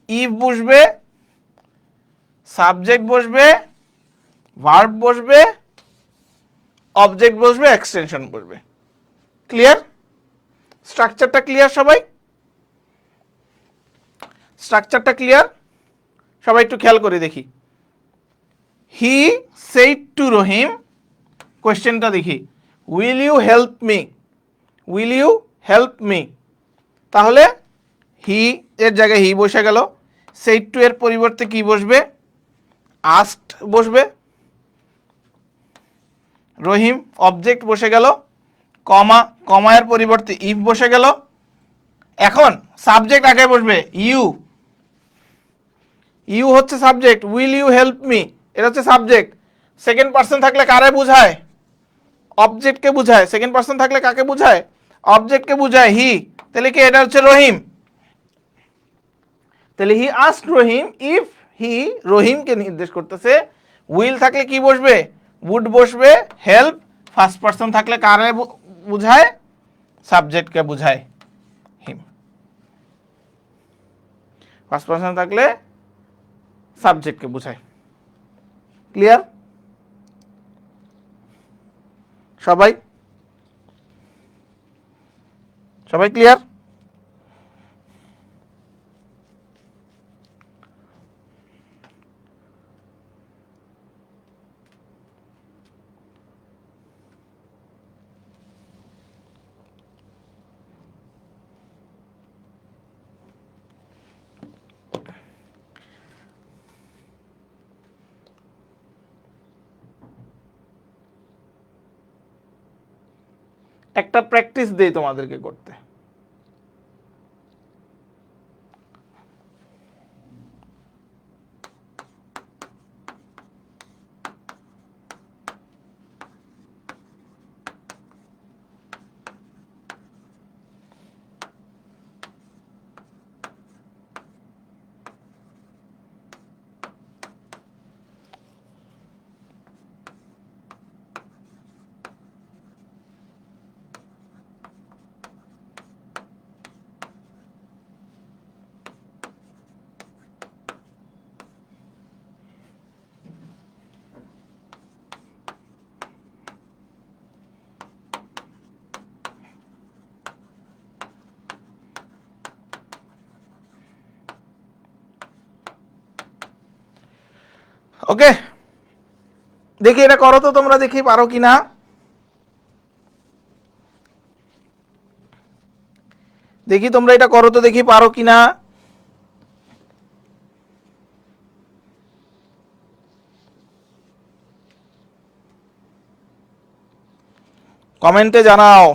ইফ বসবে, সাবজেক্ট বসবে, ভার্ব বসবে, অবজেক্ট বসবে, এক্সটেনশন বসবে। ক্লিয়ার? স্ট্রাকচারটা ক্লিয়ার সবাই? স্ট্রাকচারটা ক্লিয়ার? সবাই একটু খেয়াল করে দেখি। হি সেইড টু রহিম, কোয়েশ্চেনটা দেখি, will you help me? Will you help me? তাহলে হি এর জায়গায় হি বসে গেল, সেইড টু এর পরিবর্তে কি বসবে? আস্কড বসবে, রহিম অবজেক্ট বসে গেল, কমা, কমায়ের পরিবর্তে ইফ বসে গেল। এখন সাবজেক্ট আগে বসবে, ইউ, ইউ হচ্ছে subject, will you help me এটা হচ্ছে সাবজেক্ট। সেকেন্ড পার্সন থাকলে কারে বুঝায়? অবজেক্টকে বুঝায়। সেকেন্ড পার্সন থাকলে কাকে বুঝায়? অবজেক্টকে বুঝায়, হি। তাহলে কি এটা হচ্ছে রহিম? তাহলে he asked Rahim if he, রহিমকে নির্দেশ করতেছে। উইল থাকলে কি বসবে? উড বসবে, হেল্প। ফার্স্ট পার্সন থাকলে কারে বুঝায়? সাবজেক্টকে বুঝায়, হিম। ফার্স্ট পার্সন থাকলে সাবজেক্টকে বুঝায়। ক্লিয়ার সবাই? সবাই ক্লিয়ার? একটা প্র্যাকটিস দেই তোমাদেরকে করতে। ওকে, দেখি এটা করো তো তোমরা, দেখি পারো কিনা। দেখি তোমরা এটা করো তো, দেখি পারো কিনা। কমেন্টে জানাও।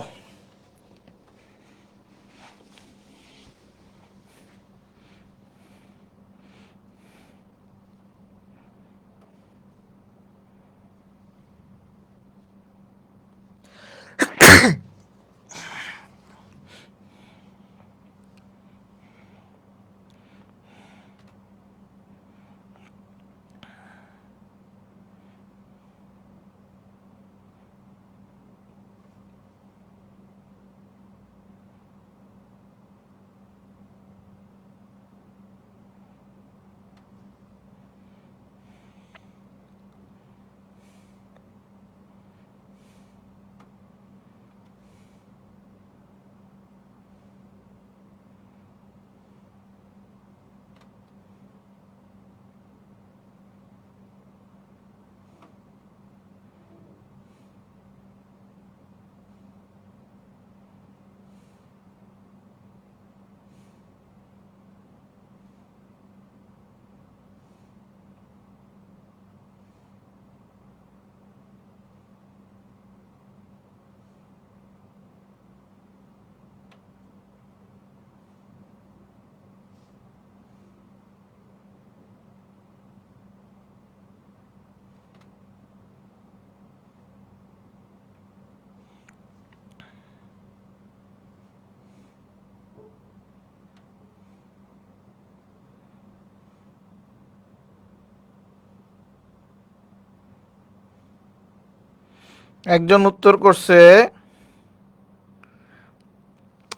একজন উত্তর করছে,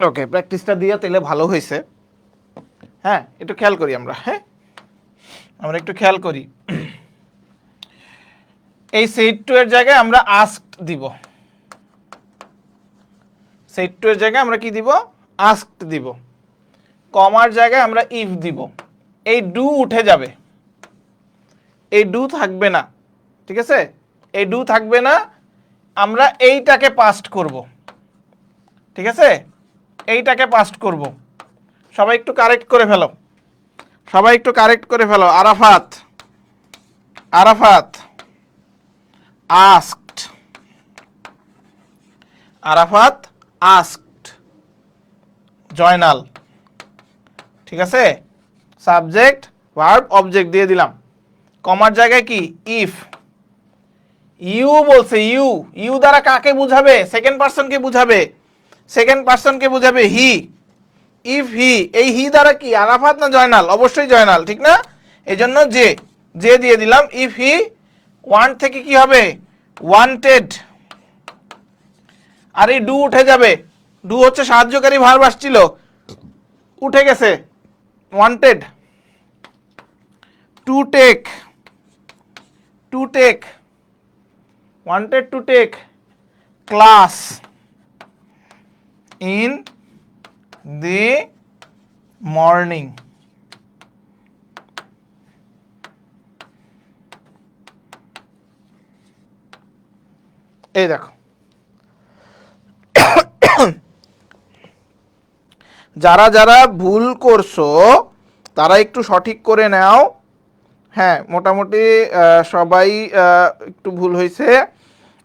ওকে, প্র্যাকটিসটা দিয়ে তাহলে ভালো হয়েছে। হ্যাঁ, একটু খেয়াল করি আমরা। হ্যাঁ, আমরা একটু খেয়াল করি। এই সেট টু এর জায়গায় আমরা আস্কড দিব। সেট টু এর জায়গায় আমরা কি দিব? আস্কড দিব। কমার জায়গায় আমরা ইফ দিব। এই ডু উঠে যাবে, এই ডু থাকবে না। ঠিক আছে, এই ডু থাকবে না, আমরা এইটাকে পাস্ট করব। ঠিক আছে, এইটাকে পাস্ট করব। সবাই একটু কারেক্ট করে ফেলো, সবাই একটু কারেক্ট করে ফেলো। Arafat, Arafat asked, Arafat asked, Joynal. ঠিক আছে, সাবজেক্ট ভার্ব অবজেক্ট দিয়ে দিলাম। কমার জায়গায় কি? ইফ। ইউ বলছে, ইউ, ইউ দ্বারা কাকে বুঝাবে? সেকেন্ড পারসনকে বুঝাবে, সেকেন্ড পারসনকে বুঝাবে হি। ইফ হি, এই হি দ্বারা কি আরাফাত না জয়নাল? অবশ্যই জয়নাল, ঠিক না? এই জন্য যে, যে দিয়ে দিলাম। ইফ হি ওয়ান্ট থেকে কি হবে? ওয়ান্টেড। আর এই ডু উঠে যাবে, ডু হচ্ছে সাহায্যকারী ভার্ব আসছিল, উঠে গেছে। Wanted, to take, to take, wanted to take class in the morning. এই দেখো, যারা যারা ভুল করছো তারা একটু সঠিক করে নাও। হ্যাঁ, মোটামুটি সবাই একটু ভুল হয়েছে।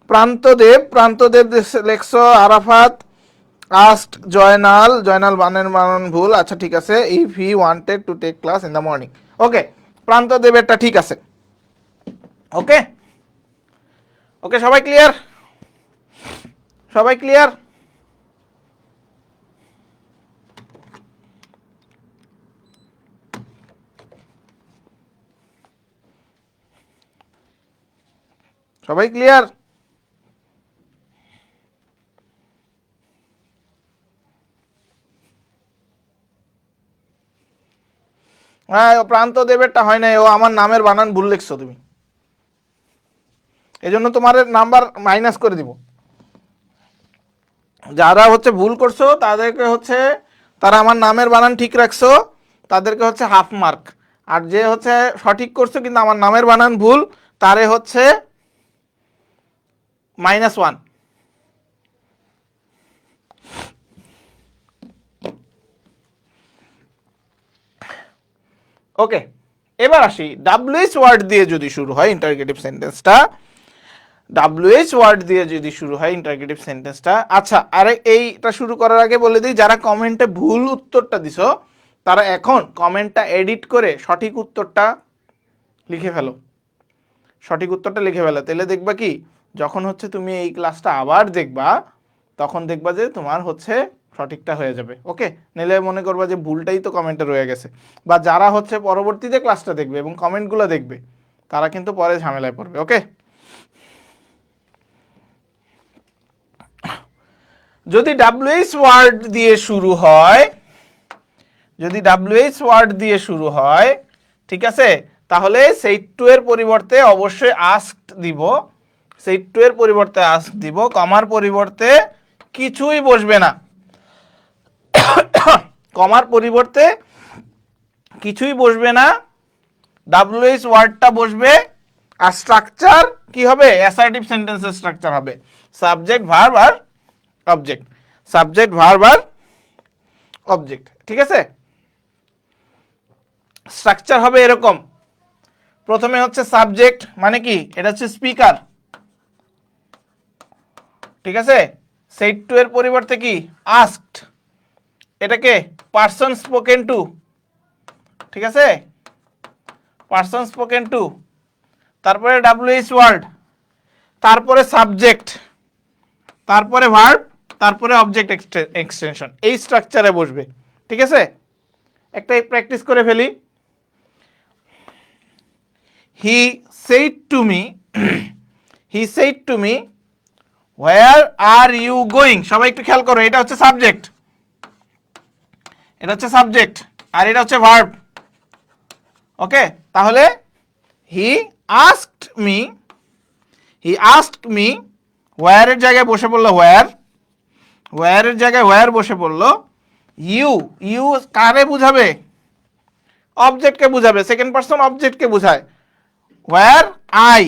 প্রান্তদেব, প্রান্তদেব লেখছো আরাফাত আস্কড জয়নাল, জয়নাল বানান ভুল। আচ্ছা ঠিক আছে, if he wanted to take class in the morning. Okay, প্রান্তদেবেরটা ঠিক আছে। ওকে, ওকে, সবাই ক্লিয়ার? সবাই ক্লিয়ার? সবাই ক্লিয়ার? হ্যাঁ, প্রান্ত দেবেরটা হয় নাই, ও আমার নামের বানান ভুল লিখছো তুমি, এই জন্য তোমার নাম্বার মাইনাস করে দিব। যারা হচ্ছে ভুল করছো তাদেরকে হচ্ছে, তারা আমার নামের বানান ঠিক রাখছো, তাদেরকে হচ্ছে হাফ মার্ক। আর যে হচ্ছে সঠিক করছো কিন্তু আমার নামের বানান ভুল, তারে হচ্ছে -1। ওকে, এবার আসি ডাব্লিউএইচ ওয়ার্ড দিয়ে যদি শুরু হয় ইন্টারগেটিভ সেন্টেন্সটা, ডাব্লিউএইচ ওয়ার্ড দিয়ে যদি শুরু হয় ইন্টারগেটিভ সেন্টেন্সটা। আচ্ছা, আরে এইটা শুরু করার আগে বলে দিই, যারা কমেন্টে ভুল উত্তরটা দিছো তারা এখন কমেন্টটা এডিট করে সঠিক উত্তরটা লিখে ফেলো, সঠিক উত্তরটা লিখে ফেলো। তাহলে দেখবা কি, যখন হচ্ছে তুমি এই ক্লাসটা আবার দেখবা তখন দেখবা যে তোমার হচ্ছে সঠিকটা হয়ে যাবে। ওকে, নিলে মনে করবা যে ভুলটাই তো কমেন্টে রয়ে গেছে। বা যারা হচ্ছে পরবর্তীতে ক্লাসটা দেখবে এবং কমেন্টগুলো দেখবে তারা কিন্তু পরে ঝামেলায় পড়বে। ওকে, যদি ডাব্লিউএইচ ওয়ার্ড দিয়ে শুরু হয়, যদি ডাব্লিউএইচ ওয়ার্ড দিয়ে শুরু হয়, ঠিক আছে, তাহলে সেইট টু এর পরিবর্তে অবশ্যই আস্কড দিব, সেইট টু এর পরিবর্তে আস্ক দিব, কমার পরিবর্তে কিছুই বসবে না, কমার পরিবর্তে কিছুই বসবে না, ডাব্লিউএইচ ওয়ার্ডটা বসবে। আর স্ট্রাকচার কি হবে? অ্যাসার্টিভ সেন্টেন্সের স্ট্রাকচার হবে সাবজেক্ট ভার্ব আর অবজেক্ট, সাবজেক্ট ভার্ব আর অবজেক্ট। ঠিক আছে, স্ট্রাকচার হবে এরকম, প্রথমে হচ্ছে সাবজেক্ট, মানে কি এটা হচ্ছে স্পিকার, ঠিক আছে, সেইট টু এর পরিবর্তে কি আস্কড, এটাকে পারসন স্পোকেন টু, ঠিক আছে, পারসন স্পোকেন টু, তারপরে ডাব্লিউএইচ ওয়ার্ড, তারপরে সাবজেক্ট, তারপরে ভার্ব, তারপরে অবজেক্ট এক্সটেনশন, এই স্ট্রাকচারে বসবে। ঠিক আছে, একটা প্র্যাকটিস করে ফেলি। He said to me, he said to me where are you going. সবাই একটু খেয়াল করো, এটা হচ্ছে সাবজেক্ট, এটা হচ্ছে সাবজেক্ট, আর এটা হচ্ছে ভার্ব। ওকে, তাহলে he asked me, he asked me, হোয়ারের জায়গায় বসে পড়লো হোয়ার, হোয়ারের জায়গায় হোয়ার বসে পড়লো। ইউ, ইউ কারে বুঝাবে? অবজেক্টকে বুঝাবে, সেকেন্ড পারসন অবজেক্টকে বুঝায়। হোয়ার আই,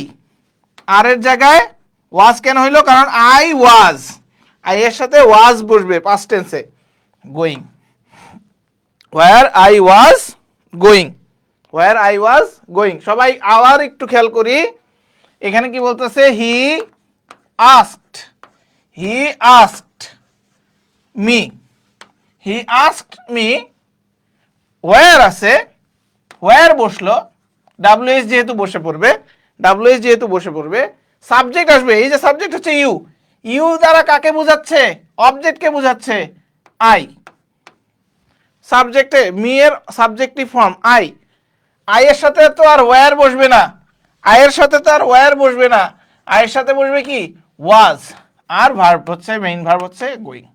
আর এর জায়গায় ওয়াজ কেন হইলো? কারণ আই ওয়াজ, আই এর সাথে ওয়াজ বসবে পাস্ট টেন্সে, going, where I was going, where I was going. সবাই আবার একটু খেয়াল করি, এখানে কি বলতেছে? He asked, he asked me, he asked me, where আছে, হোয়ার বসলো, ডাব্লিউএস যেহেতু বসে পড়বে, ডাব্লিউএস যেহেতু বসে পড়বে, সাবজেক্ট আসবে। এই যে সাবজেক্ট হচ্ছে ইউ, ইউ দ্বারা কাকে বোঝাচ্ছে? অবজেক্টকে বোঝাচ্ছে, আই। সাবজেক্টে মি এর সাবজেক্টিভ ফর্ম আই, আই এর সাথে তো আর ওয়্যার বসবে না, আয়ের সাথে তো আর ওয়্যার বসবে না, আয়ের সাথে বসবে কি? ওয়াজ। আর ভার্ব হচ্ছে, মেইন ভার্ব হচ্ছে গোয়িং,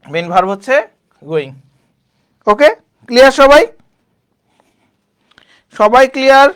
মেইন ভার্ব হচ্ছে গোয়িং। ওকে, ক্লিয়ার সবাই? সবাই ক্লিয়ার?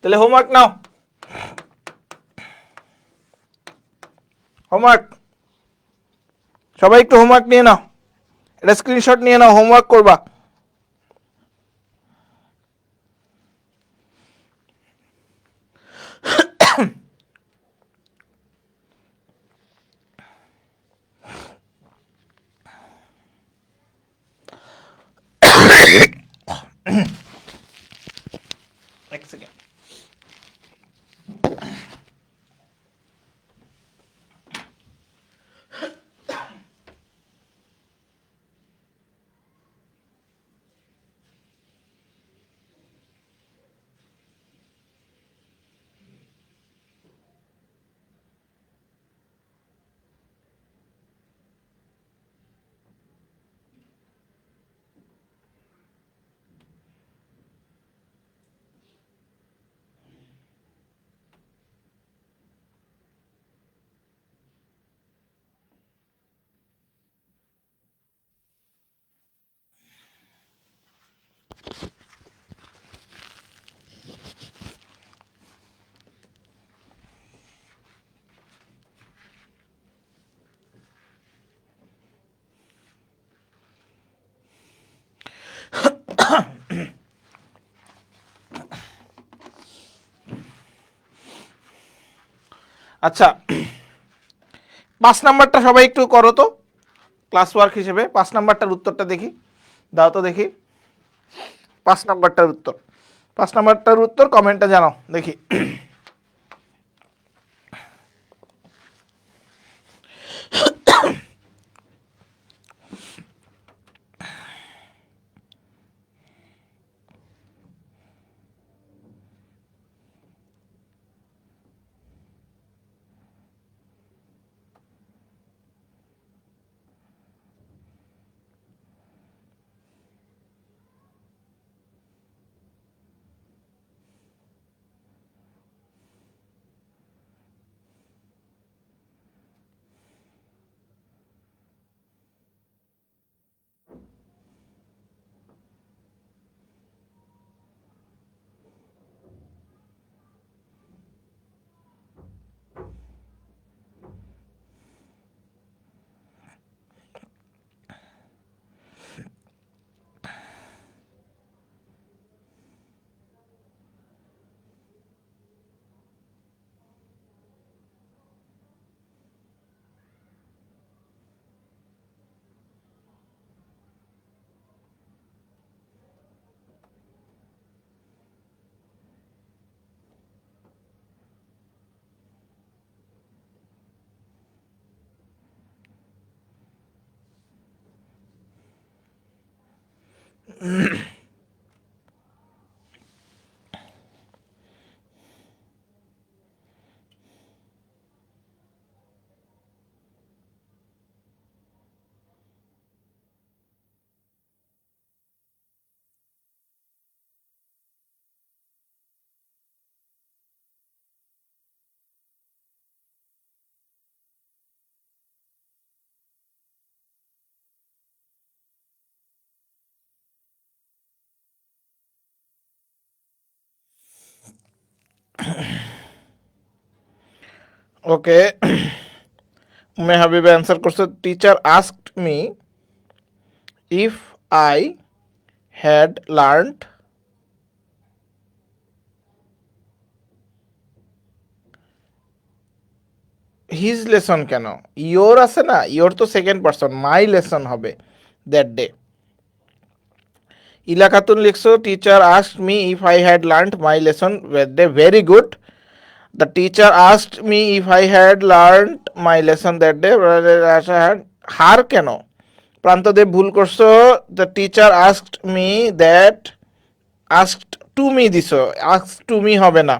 তাহলে হোমওয়ার্ক নাও, হোমওয়ার্ক, সবাই একটু হোমওয়ার্ক নিয়ে নাও, এটা স্ক্রিনশট নিয়ে নাও, হোমওয়ার্ক করবা। এক সেকেন্ড। আচ্ছা, 5 নাম্বারটা সবাই একটু করো তো ক্লাস ওয়ার্ক হিসেবে। 5 নাম্বারটার উত্তরটা দেখি, দাও তো দেখি। 5 নাম্বারটার উত্তর, 5 নাম্বারটার উত্তর কমেন্টে জানাও দেখি। ওকে, উম্মে হাবিবা অ্যান্সার করছে, teacher asked me if I had learned his lesson. কেন ইয়োর আছে না, ইয়োর তো সেকেন্ড পারসন, মাই লেসন হবে দ্যাট ডে। ইলা খাতুন লিখছো, teacher asked me if I had learned my lesson that day. Very good. The teacher asked me if I had learned my lesson that day. Her কেন, প্রান্তদেব ভুল করছো। The teacher asked me that, asked to me দিছো, ask to me হবে না,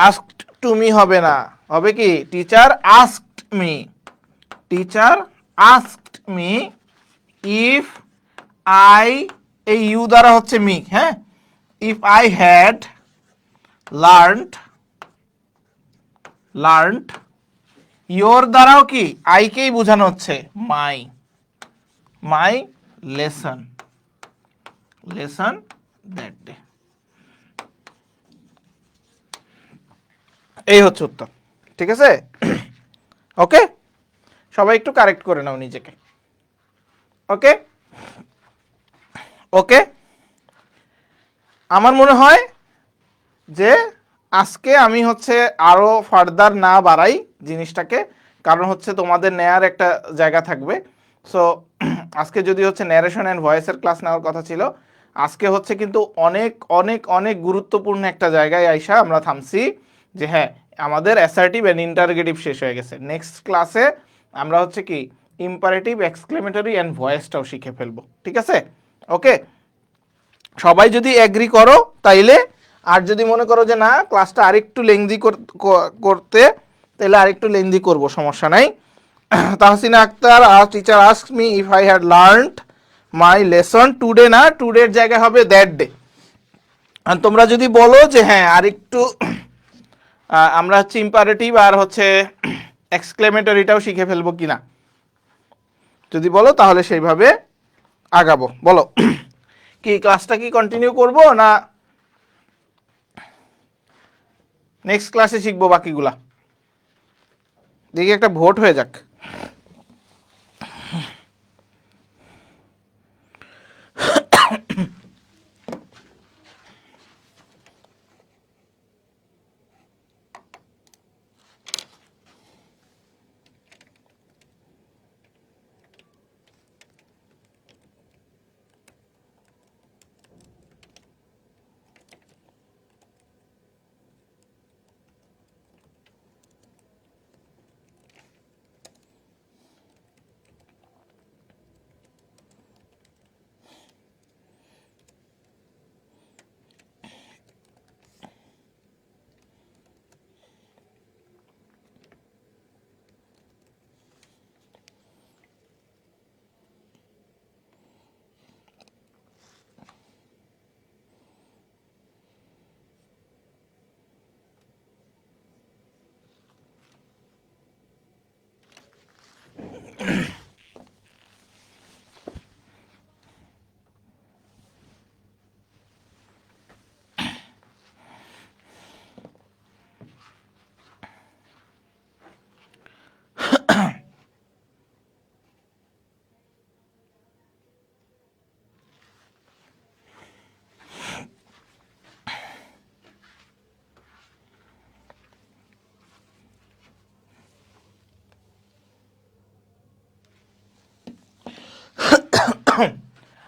asked to me হবে না, হবে কি teacher asked me. Teacher asked me if I, এই ইউ দ্বারা হচ্ছে মি, হ্যাঁ, if I had learned, learned your দ্বারাও কি আইকেই বোঝানো হচ্ছে, মাই, মাই লেসন, লেসন দ্যাট ডে। এই হচ্ছে উত্তর, ঠিক আছে। ওকে, সবাই একটু কারেক্ট করে নাও নিজেকে। ওকে, ওকে, আমার মনে হয় যে আজকে আমি হচ্ছে আরো ফার্দার না বাড়াই জিনিসটাকে, কারণ হচ্ছে তোমাদের নেয়ার একটা জায়গা থাকবে। সো আজকে যদি হচ্ছে ন্যারেশন অ্যান্ড ভয়েসের ক্লাস নেওয়ার কথা ছিল, আজকে হচ্ছে কিন্তু অনেক অনেক অনেক গুরুত্বপূর্ণ একটা জায়গায় আইসা আমরা থামছি, যে হ্যাঁ আমাদের অ্যাসার্টিভ অ্যান্ড ইন্টারগেটিভ শেষ হয়ে গেছে। নেক্সট ক্লাসে আমরা হচ্ছে কি ইম্পারেটিভ, এক্সক্লেমেটরি অ্যান্ড ভয়েসটাও শিখে ফেলবো, ঠিক আছে। ওকে, সবাই যদি এগ্রি করো তাইলে, আর যদি মনে করো যে না ক্লাসটা আরেকটু লেংদি করতে, তাহলে আরেকটু লেংদি করব, সমস্যা নাই। Tahsina Akter, teacher ask me if I had learned my lesson today, না টুডের জায়গায় হবে দ্যাট ডে। আর তোমরা যদি বলো যে হ্যাঁ আরেকটু আমরা হচ্ছে ইম্পারেটিভ আর হচ্ছে এক্সক্লেমেটরিটাও শিখে ফেলবো কিনা, যদি বলো তাহলে সেইভাবে আগাবো। বলো কি ক্লাসটা কি কন্টিনিউ করব না নেক্সট ক্লাসে শিখবো বাকিগুলা? দেখি একটা ভোট হয়ে যাক।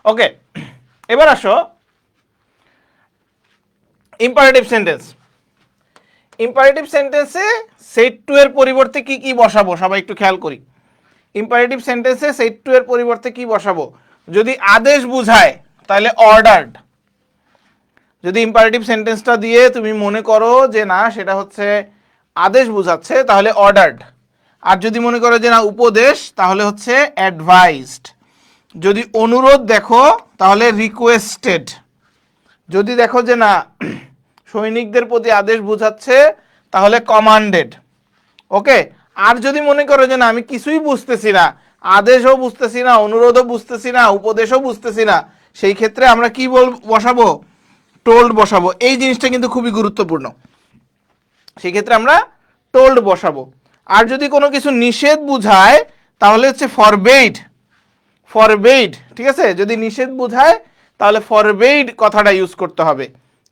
ওকে, এবার আসো ইম্পারেটিভ সেন্টেন্স। ইম্পারেটিভ সেন্টেন্সে সেট টু এর পরিবর্তে কি কি বসাবো সবাই একটু খেয়াল করি। ইম্পারেটিভ সেন্টেন্সে সেট টু এর পরিবর্তে কি বসাবো? যদি আদেশ বুঝায় তাহলে অর্ডারড। যদি ইম্পারেটিভ সেন্টেন্সটা দিয়ে তুমি মনে করো যে না সেটা হচ্ছে আদেশ বুঝাচ্ছে তাহলে অর্ডারড। আর যদি মনে করো যে না উপদেশ তাহলে হচ্ছে অ্যাডভাইসড। যদি অনুরোধ দেখো তাহলে রিকোয়েস্টেড। যদি দেখো যে না সৈনিকদের প্রতি আদেশ বুঝাচ্ছে তাহলে কমান্ডেড। ওকে, আর যদি মনে করো যে না আমি কিছুই বুঝতেছি না, আদেশও বুঝতেছি না, অনুরোধও বুঝতেছি না, উপদেশও বুঝতেছি না, সেই ক্ষেত্রে আমরা কি বসাবো? টোল্ড বসাবো। এই জিনিসটা কিন্তু খুবই গুরুত্বপূর্ণ। সেই ক্ষেত্রে আমরা টোল্ড বসাবো। আর যদি কোনো কিছু নিষেধ বুঝায় তাহলে হচ্ছে ফরবেইড। ফরবেইড, ঠিক আছে? যদি নিষেধ বুঝায় তাহলে ফরবেইড কথাটা ইউজ করতে হবে,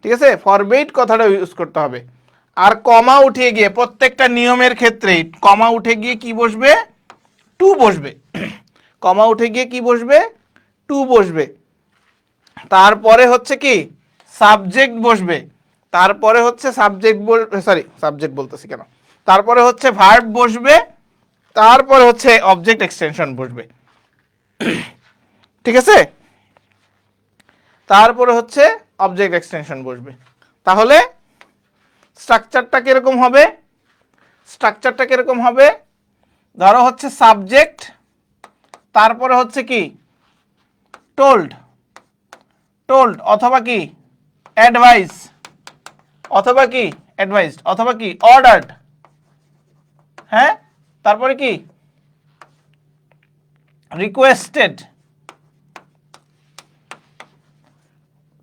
ঠিক আছে? ফরবেইড কথাটা ইউজ করতে হবে। আর কমা উঠে গিয়ে প্রত্যেকটা নিয়মের ক্ষেত্রেই কমা উঠে গিয়ে কি বসবে? টু বসবে। কমা উঠে গিয়ে কি বসবে? টু বসবে। তারপরে হচ্ছে কি সাবজেক্ট বসবে। তারপরে হচ্ছে সাবজেক্ট বলতেছি কেন, তারপরে হচ্ছে ভার্ব বসবে। তারপরে হচ্ছে অবজেক্ট এক্সটেনশন বসবে, ঠিক আছে? তারপরে হচ্ছে অবজেক্ট এক্সটেনশন বসবে। তাহলে স্ট্রাকচারটা কিরকম হবে? স্ট্রাকচারটা কিরকম হবে? ধরো হচ্ছে সাবজেক্ট, তারপরে হচ্ছে কি টোল্ড, টোল্ড অথবা কি অ্যাডভাইস, অথবা কি অ্যাডভাইসড, অথবা কি অর্ডারড। হ্যাঁ, তারপরে কি রিকোয়েস্টেড,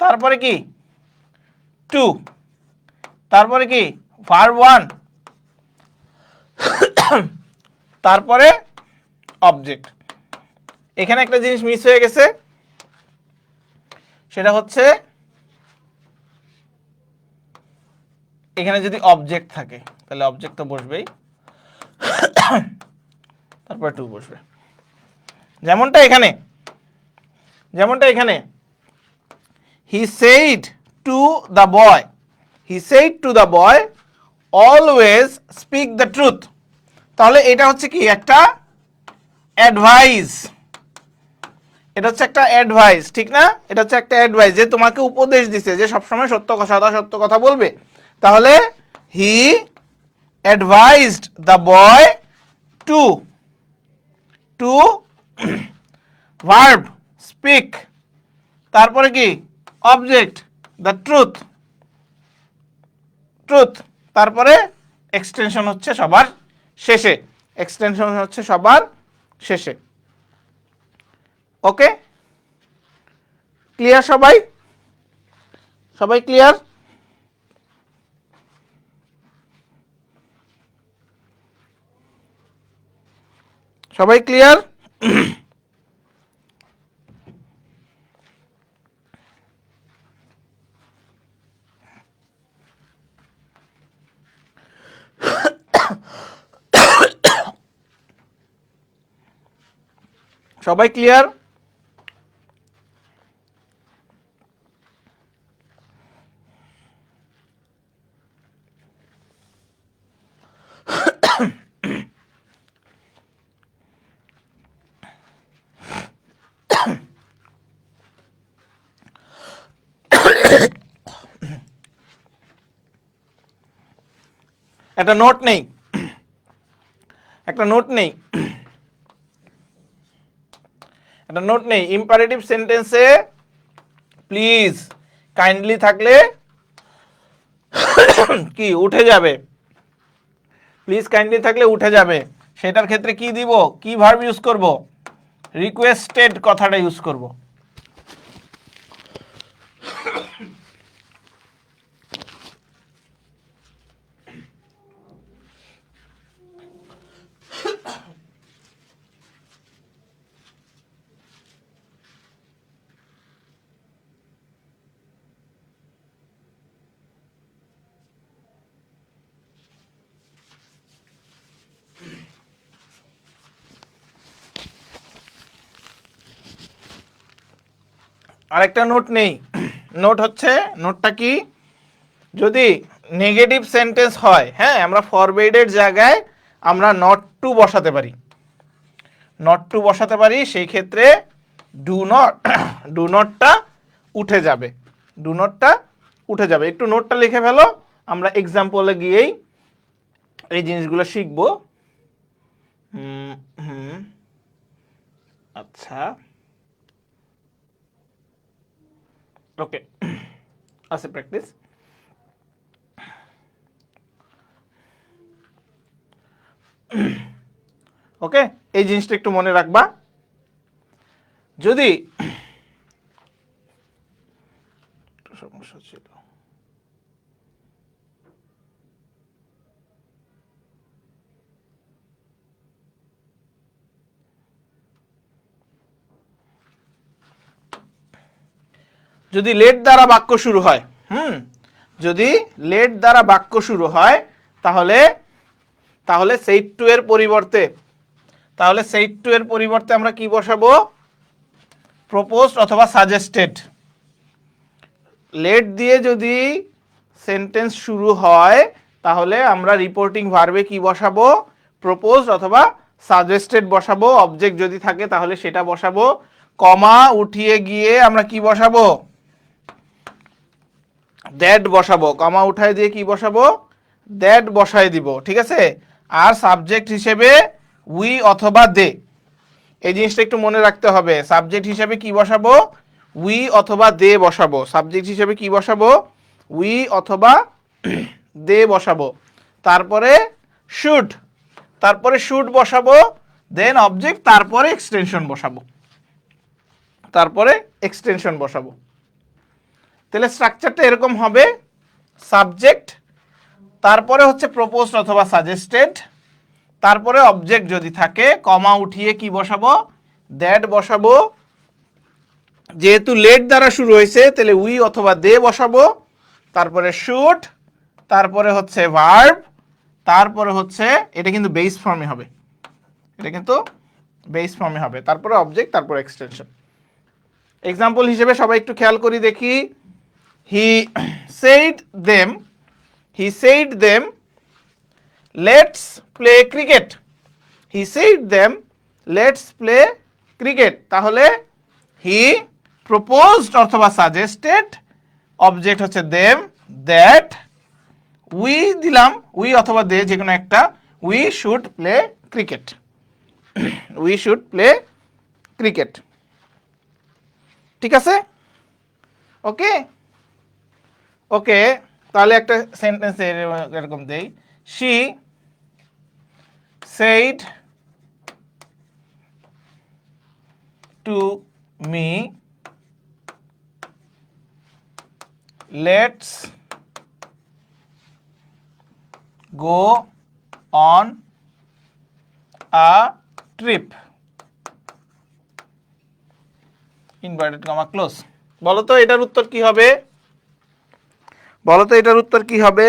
তারপরে কি টু, তারপরে কি ভার্ব ওয়ান, তারপরে অবজেক্ট। এখানে একটা জিনিস মিস হয়ে গেছে, সেটা হচ্ছে এখানে যদি অবজেক্ট থাকে তাহলে অবজেক্ট তো বসবেই, তারপরে টু বসবে। যেমনটা এখানে, যেমনটা এখানে হি said to the boy, he said to the boy always speak the truth. তাহলে এটা হচ্ছে কি একটা অ্যাডভাইস, এটা হচ্ছে একটা অ্যাডভাইস, ঠিক না? এটা হচ্ছে একটা অ্যাডভাইস যে তোমাকে উপদেশ দিছে যে সবসময় সদা সত্য কথা বলবে। তাহলে he advised the boy to, to verb speak, তারপরে কি অবজেক্ট দ্য ট্রুথ, ট্রুথ, তারপরে এক্সটেনশন হচ্ছে সবার শেষে, এক্সটেনশন হচ্ছে সবার শেষে। ওকে, ক্লিয়ার সবাই? সবাই ক্লিয়ার? সবাই ক্লিয়ার? সবাই ক্লিয়ার? একটা নোট নেই, একটা নোট নেই, একটা নোট নেই। ইম্পারেটিভ সেন্টেন্সে প্লিজ কাইন্ডলি থাকলে কি উঠে যাবে, প্লিজ কাইন্ডলি থাকলে উঠে যাবে। সেটার ক্ষেত্রে কি দিব, কি ভার্ব ইউজ করব? রিকোয়েস্টেড কথাটা ইউজ করব। আরেকটা নোট নেই। নোট হচ্ছে, নোটটা কি, যদি নেগেটিভ সেন্টেন্স হয়, হ্যাঁ, আমরা ফরওয়ার্ডের জায়গায় আমরা নট টু বসাতে পারি, নট টু বসাতে পারি, সেই ক্ষেত্রে ডু নট, ডু নটটা উঠে যাবে, ডু নটটা উঠে যাবে। একটু নোটটা লিখে ফেলো, আমরা এক্সাম্পলে গিয়েই এই জিনিসগুলো শিখবো। হুম হুম আচ্ছা, ওকে, আছে প্র্যাকটিস। ওকে, এই জিনিসটা একটু মনে রাখবা। যদি সমস্যা ছিল, যদি লেট দ্বারা বাক্য শুরু হয়, যদি লেট দ্বারা বাক্য শুরু হয়, তাহলে তাহলে সেইট টু এর পরিবর্তে, তাহলে সেইট টু এর পরিবর্তে আমরা কি বসাবো, প্রপোজড অথবা সাজেস্টেড। লেট দিয়ে যদি সেন্টেন্স শুরু হয়, তাহলে আমরা রিপোর্টিং ভার্বে কি বসাবো, প্রপোজড অথবা সাজেস্টেড বসাবো। অবজেক্ট যদি থাকে তাহলে সেটা বসাবো। কমা উঠিয়ে গিয়ে আমরা কি বসাবো, দ্যাট বসাবো। কমা উঠায় দিয়ে কি বসাবো, দ্যাট বসায় দিব, ঠিক আছে। আর সাবজেক্ট হিসেবে উই অথবা দে, এই জিনিসটা একটু মনে রাখতে হবে। সাবজেক্ট হিসেবে কি বসাবো, উই অথবা দে বসাবো। সাবজেক্ট হিসেবে কি বসাবো, উই অথবা দে বসাবো। তারপরে শুড, তারপরে শুড বসাবো, দেন অবজেক্ট, তারপরে এক্সটেনশন বসাবো, তারপরে এক্সটেনশন বসাবো। তাহলে স্ট্রাকচারটা এরকম হবে, সাবজেক্ট, তারপরে হচ্ছে প্রপোজড অথবা সাজেস্টেড, তারপরে অবজেক্ট যদি থাকে, কমা উঠিয়ে কি বসাবো, দ্যাট বসাবো। যেহেতু লেট দ্বারা শুরু হয়েছে তাহলে উই অথবা দে বসাবো, তারপরে শুড, তারপরে হচ্ছে ভার্ব, তারপরে হচ্ছে, এটা কিন্তু বেস ফর্মে হবে, এটা কিন্তু বেস ফর্মে হবে, তারপরে অবজেক্ট, তারপরে এক্সটেনশন। এক্সাম্পল হিসেবে সবাই একটু খেয়াল করি দেখি। He said them, he said them let's play cricket, he said them let's play cricket. তাহলে হি প্রপোজড অথবা সাজেস্টেড, অবজেক্ট হচ্ছে দেম, দ্যাট, উই দিলাম, উই অথবা দে যে কোনো একটা, we should play cricket, we should play cricket. ঠিক আছে, ওকে, ওকে। তাহলে একটা সেন্টেন্স এরকম দেই, she said to me let's go on a trip, inverted comma close. বলো তো এটার উত্তর কি হবে, বলো তো এটার উত্তর কি হবে।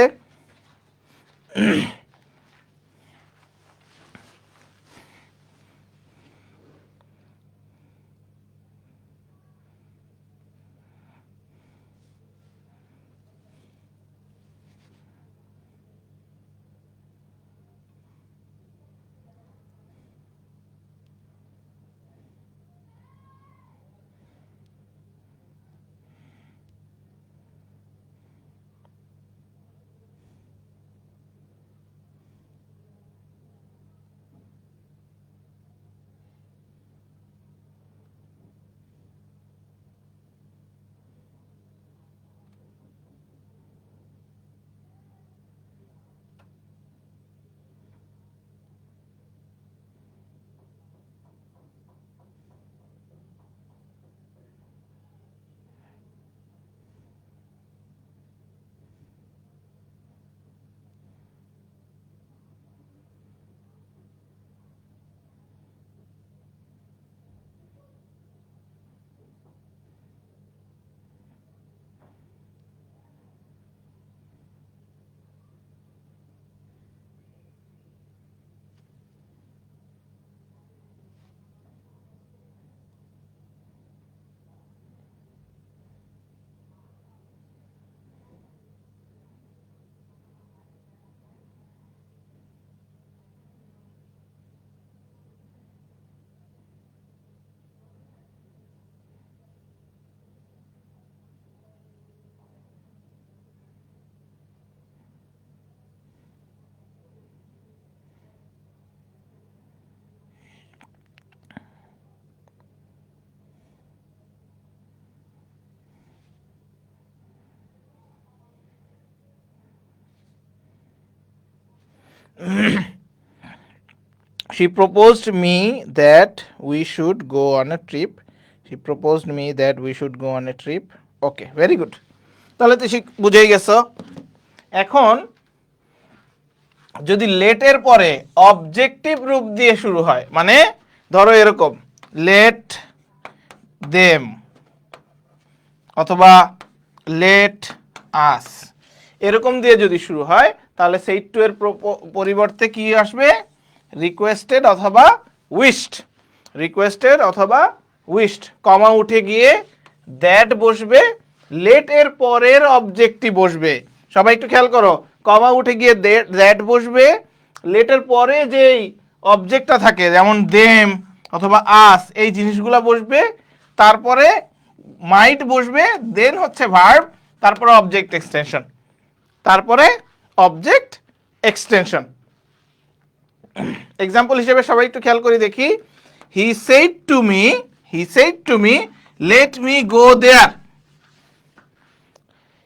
She proposed me that we should go on a trip. She proposed me that we should go on a trip. Okay, very good. তাহলে তো বুঝেই গেছো। এখন যদি লেটের পরে অবজেক্টিভ রূপ দিয়ে শুরু হয়, মানে ধরো এরকম লেট দেম অথবা লেট আস, এরকম দিয়ে যদি শুরু হয় তাহলে সেই টু এর পরিবর্তে কি আসবে? রিকোয়েস্টেড অথবা উইশড। রিকোয়েস্টেড অথবা উইশড, কমা উঠে গিয়ে দ্যাট বসবে, লেট এর পরের অবজেক্টই বসবে। সবাই একটু খেয়াল করো, কমা উঠে গিয়ে দ্যাট বসবে, লেটের পরে যেই অবজেক্টটা থাকে যেমন দেম অথবা আস, এই জিনিসগুলো বসবে, তারপরে মাইট বসবে, দেন হচ্ছে ভার্ব, তারপরে অবজেক্ট এক্সটেনশন, তারপরে অবজেক্ট এক্সটেনশন। এক্সাম্পল হিসেবে সবাই একটু খেয়াল করে দেখি। He said to me let me go there.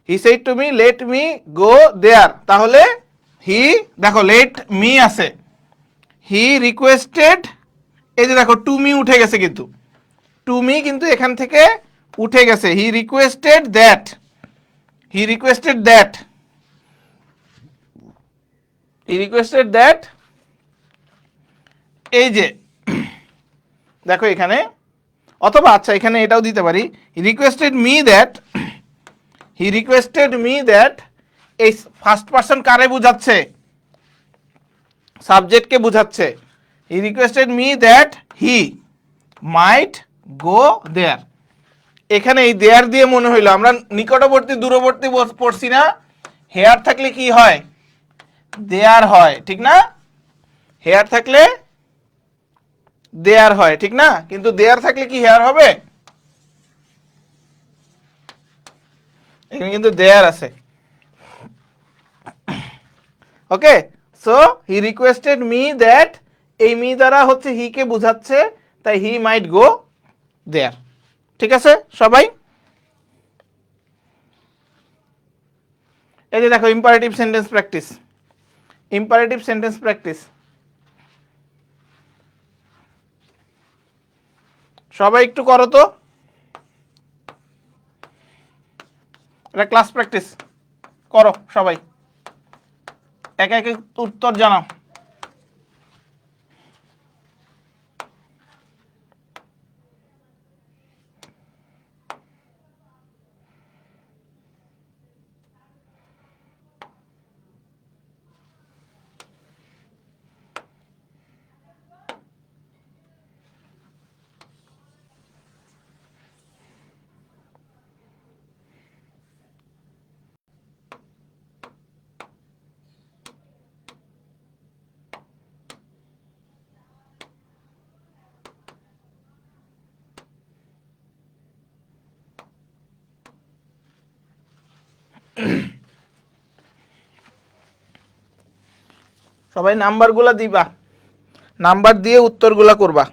He said to me let me go there, তাহলে হি, দেখো লেট মি আছে, হি রিকোয়েস্টেড, এই যে দেখো টু মি উঠে গেছে, কিন্তু টু মি কিন্তু এখান থেকে উঠে গেছে। He requested that, he requested that, he requested that, এই যে দেখো এখানে, অথবা আচ্ছা এখানে এটাও দিতে পারি, he requested me that, he requested me that, এই ফার্স্ট পারসন কারে বোঝাচ্ছে? সাবজেক্টকে বোঝাচ্ছে। He requested me that he might go there. এখানে এই দেয়ার দিয়ে মনে হইলো আমরা নিকটবর্তী দূরবর্তী পড়ছি না, হেয়ার থাকলে কি হয়? দেয়ার হয়, ঠিক না? হেয়ার থাকলে দেয়ার হয়, ঠিক না? কিন্তু দেয়ার থাকলে কি হেয়ার হবে? এখানে কিন্তু দেয়ার আছে। Okay, so he requested me that, এই মি দ্বারা হচ্ছে হি কে বোঝাচ্ছে, তাই হি মাইট গো দেয়ার। ঠিক আছে সবাই? এই যে দেখো imperative sentence practice, imperative sentence practice সবাই একটু করো তো, এটা ক্লাস প্র্যাকটিস করো সবাই, একে একে উত্তর জানাও। সবাই নাম্বারগুলা দিবা, নাম্বার দিয়ে উত্তরগুলা করবা।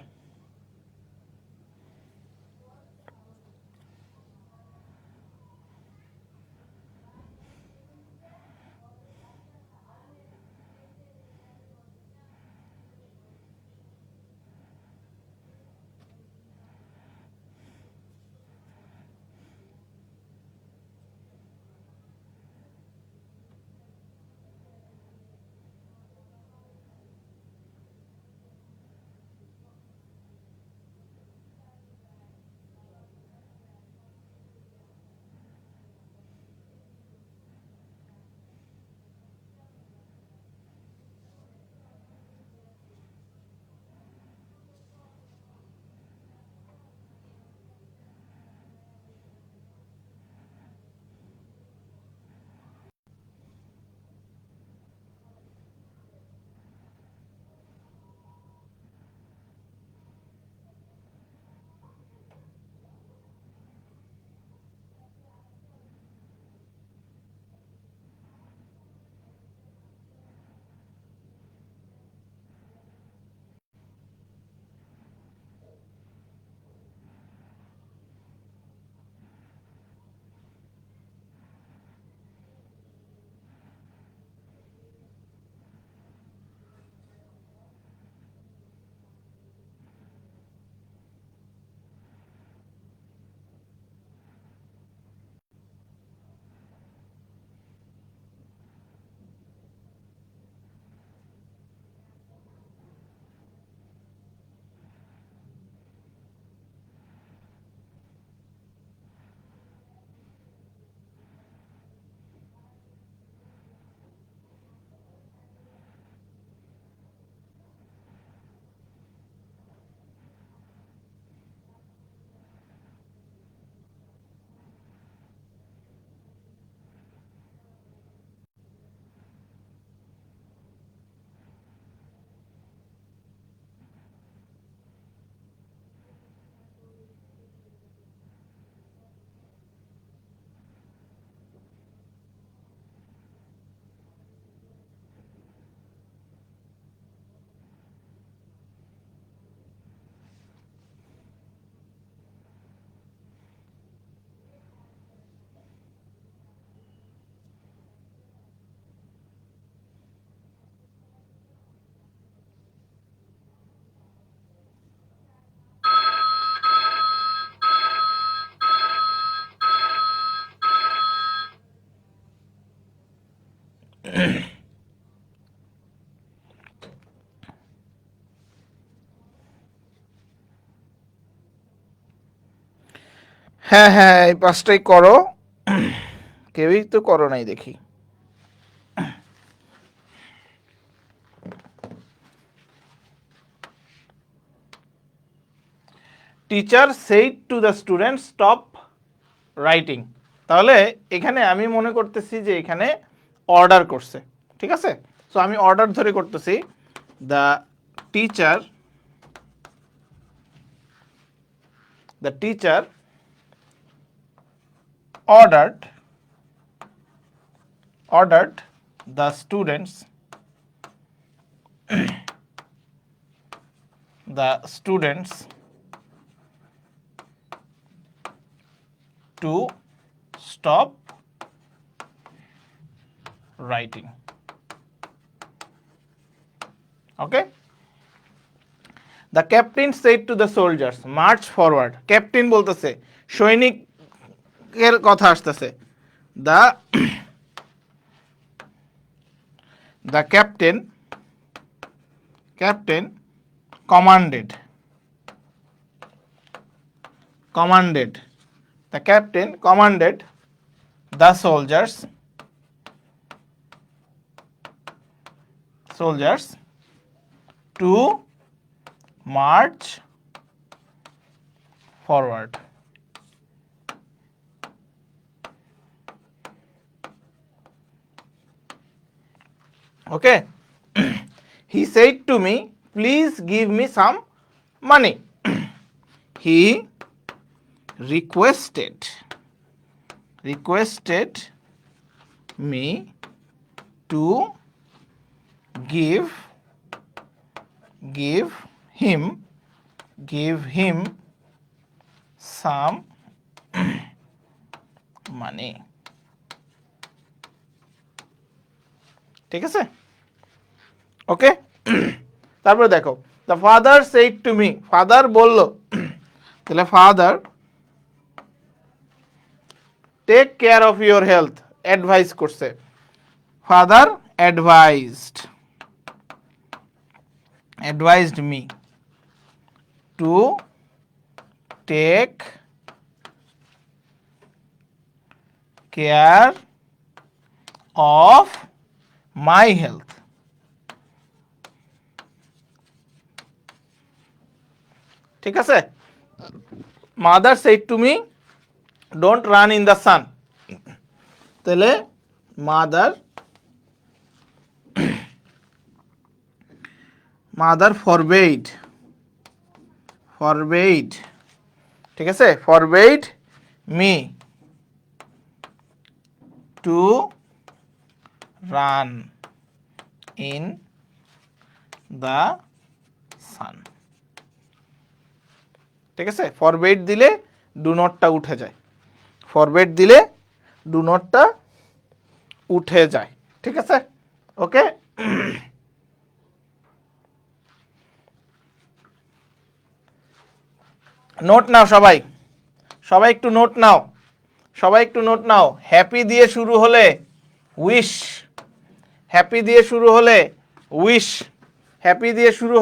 হ্যাঁ হ্যাঁ, এই পাঁচটাই করো। কেউই তো করো নাই দেখি। Teacher said to the student stop writing. তাহলে এখানে আমি মনে করতেছি যে এখানে অর্ডার করছে, ঠিক আছে? সো আমি অর্ডার ধরে করতেছি, the teacher ordered the students to stop writing. Okay. The captain said to the soldiers, march forward. Captain বলতেছে, সৈনিকের কথা আসতেছে। The captain commanded the captain commanded the soldiers to march forward. Okay. He said to me, please give me some money. He requested me to give him some money. ঠিক আছে? Okay. তারপরে দেখো, the father said to me, father বলল, তাহলে father take care of your health, advice করছে। Father advised me to take care of my health. ঠিক আছে? Mother said to me don't run in the sun, তাহলে mother forbade, ঠিক আছে, forbade me to run in the sun. ঠিক আছে? ফরবেইড দিলে do নটটা উঠে যায়, ঠিক আছে? ওকে। নোট নাও সবাই, একটু নোট নাও। হ্যাপি দিয়ে শুরু হলে উইশ, হ্যাপি দিয়ে শুরু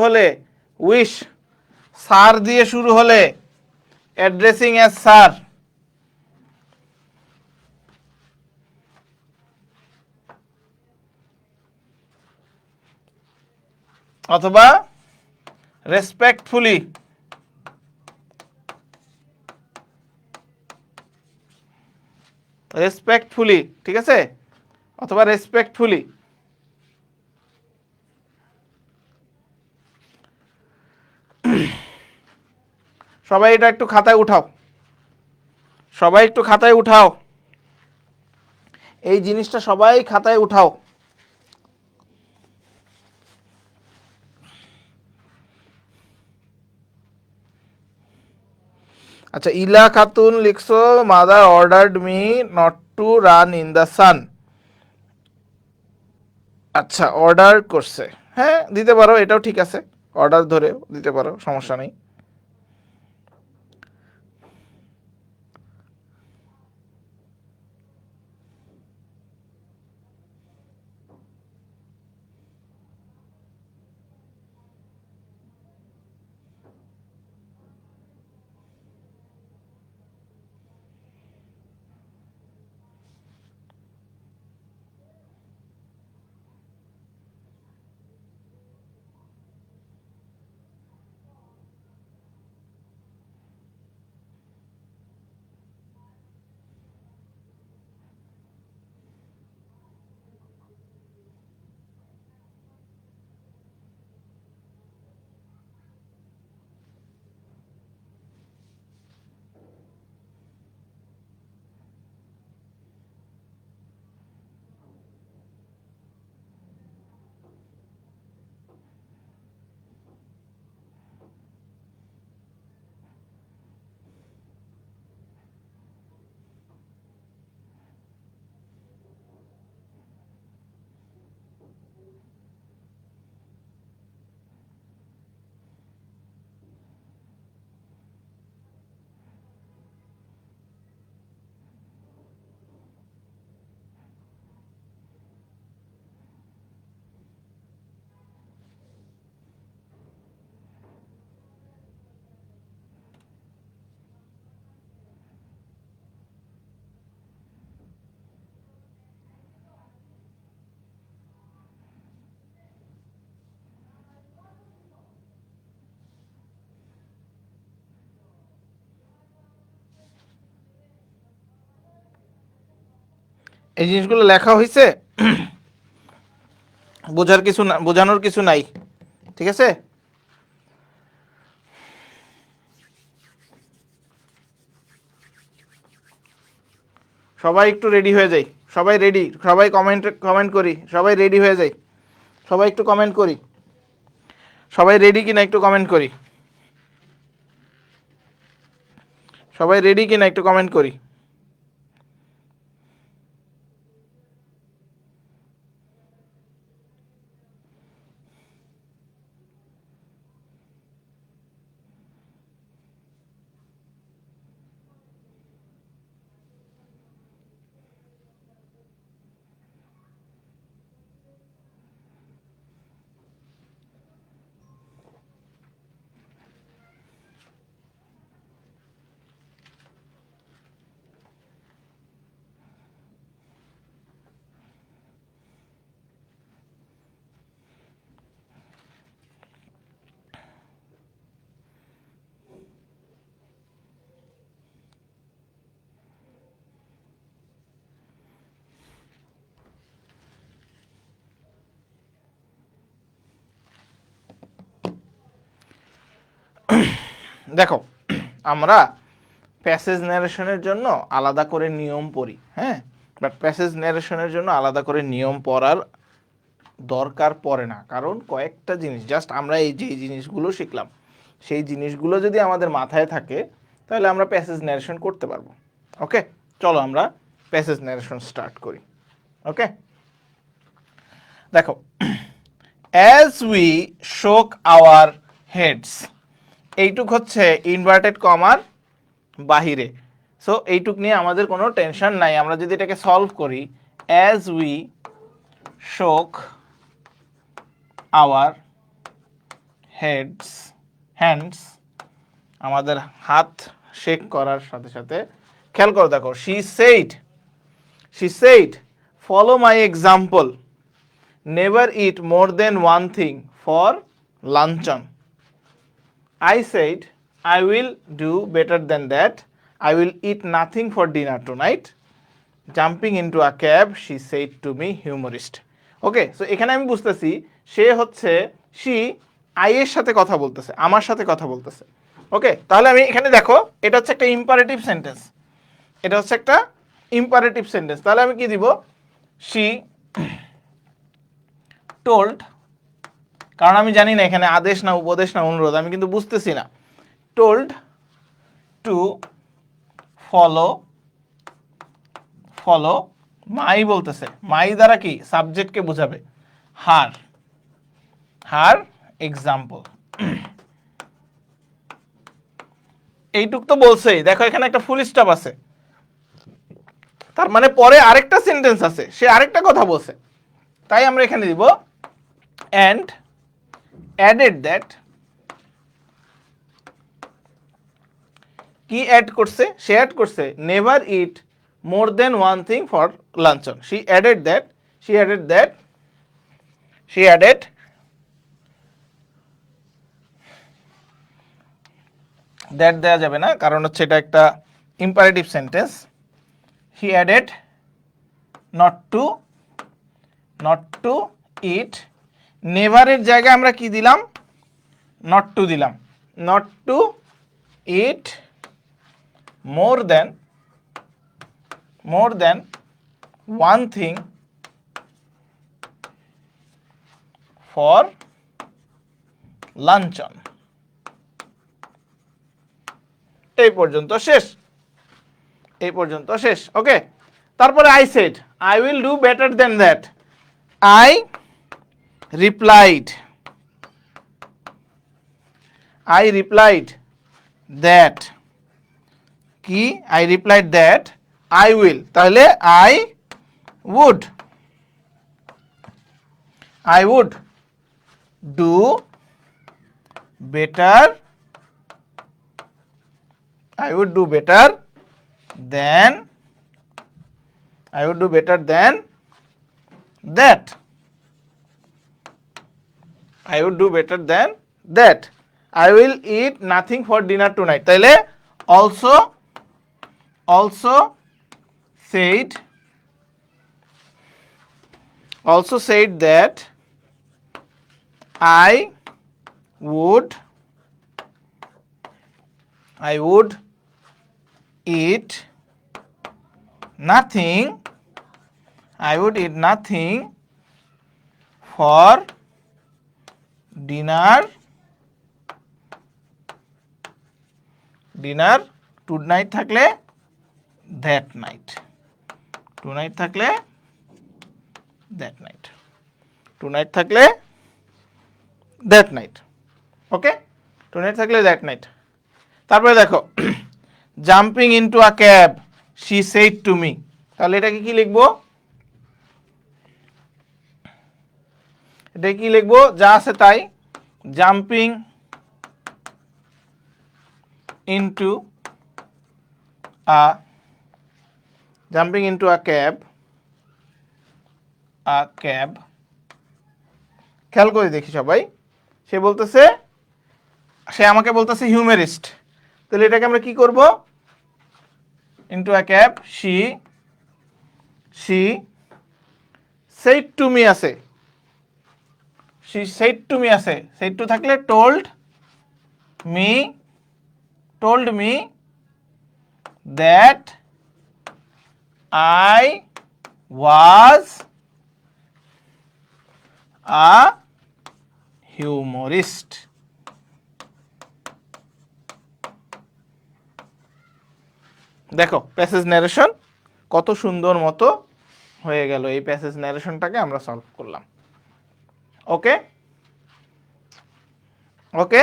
হলে স্যার দিয়ে শুরু হলে অ্যাড্রেসিং অ্যাজ স্যার, অথবা রেসপেক্টফুলি, ঠিক আছে, অথবা রেসপেক্টফুলি। সবাই এটা একটু খাতায় উঠাও, এই জিনিসটা সবাই খাতায় উঠাও। আচ্ছা, ইলা খাতুন লিখছো mother ordered me not to run in the sun. আচ্ছা, অর্ডার করছে, হ্যাঁ দিতে পারো, এটাও ঠিক আছে, অর্ডার ধরে দিতে পারো, সমস্যা নেই। এই জিনিসগুলো লেখা হয়েছে, বোঝার কিছু না, বোঝানোর কিছু নাই, ঠিক আছে। সবাই একটু রেডি হয়ে যাই, সবাই রেডি, সবাই কমেন্ট করি, সবাই রেডি হয়ে যাই, সবাই একটু কমেন্ট করি, সবাই রেডি কিনা একটু কমেন্ট করি, সবাই রেডি কিনা একটু কমেন্ট করি। দেখো, আমরা প্যাসেজ ন্যারেশনের জন্য আলাদা করে নিয়ম পড়ি, হ্যাঁ, বাট প্যাসেজ ন্যারেশনের জন্য আলাদা করে নিয়ম পড়ার দরকার পড়ে না, কারণ কয়েকটা জিনিস জাস্ট আমরা এই যে জিনিসগুলো শিখলাম, সেই জিনিসগুলো যদি আমাদের মাথায় থাকে তাহলে আমরা প্যাসেজ ন্যারেশন করতে পারবো। ওকে, চলো আমরা প্যাসেজ ন্যারেশন স্টার্ট করি। ওকে, দেখো, as we shook hour heads, এইটুক হচ্ছে ইনভার্টেড কমার বাহিরে, সো এইটুক নিয়ে আমাদের কোনো টেনশন নাই। আমরা যদি এটাকে সলভ করি, as we shook our hands, আমাদের হাত শেক করার সাথে সাথে, খেয়াল করো, দেখো, she said follow my example, never eat more than one thing for luncheon. I said, I will do better than that. I will eat nothing for dinner tonight. Jumping into a cab, she said to me, humorist. Okay, so এখানে আমি বুঝতেছি সে হচ্ছে she এর সাথে কথা বলতেছে, আমার সাথে কথা বলতেছে। ওকে, তাহলে আমি এখানে দেখো, এটা হচ্ছে একটা ইম্পারেটিভ সেন্টেন্স, এটা হচ্ছে একটা ইম্পারেটিভ সেন্টেন্স। তাহলে আমি কি দিব? she told, কারণ আমি জানি না এখানে আদেশ না উপদেশ না অনুরোধ, আমি কিন্তু বুঝতেছি না। টোল্ড টু ফলো মাই বলতেছে, মাই দ্বারা কি সাবজেক্টকে বোঝাবে, হার এক্সাম্পল। এইটুক তো বলছেই, দেখো এখানে একটা ফুল স্টপ আছে, তার মানে পরে আরেকটা সেন্টেন্স আছে, সে আরেকটা কথা বলছে, তাই আমরা এখানে দিব অ্যান্ড অ্যাডেড দ্যাট, কি অ্যাড করছে? সে অ্যাড করছে never eat more than one thing for luncheon. She added that দেওয়া যাবে না, কারণ হচ্ছে এটা একটা imperative sentence. He added not to eat, নেভারের জায়গায় আমরা কি দিলাম? নট টু দিলাম, not to eat more than one thing for luncheon. এই পর্যন্ত শেষ। ওকে, তারপরে I said I will do better than that, I replied that, কি? I replied that I will, তাহলে I would do better than that. I will eat nothing for dinner tonight. তাহলে also said also said that I would eat nothing for dinner tonight থাকলে that night, tonight থাকলে that night, tonight থাকলে that night, okay, tonight থাকলে that night। তারপরে দেখো jumping into a cab she said to me, তাহলে এটাকে কি লিখবো? এটা কি লিখবো? যা আছে তাই, জাম্পিং ইনটু আ ক্যাব, খেয়াল করে দেখি সবাই, সে আমাকে বলতেছে হিউমেরিস্ট, তাহলে এটাকে আমরা কি করব? Into a cab she said to me আছে, she said to me আছে, said to থাকলে told me that I was a humorist। দেখো প্যাসেজ ন্যারেশন কত সুন্দর মতো হয়ে গেল, এই প্যাসেজ ন্যারেশনটাকে আমরা সলভ করলাম। ওকে ওকে,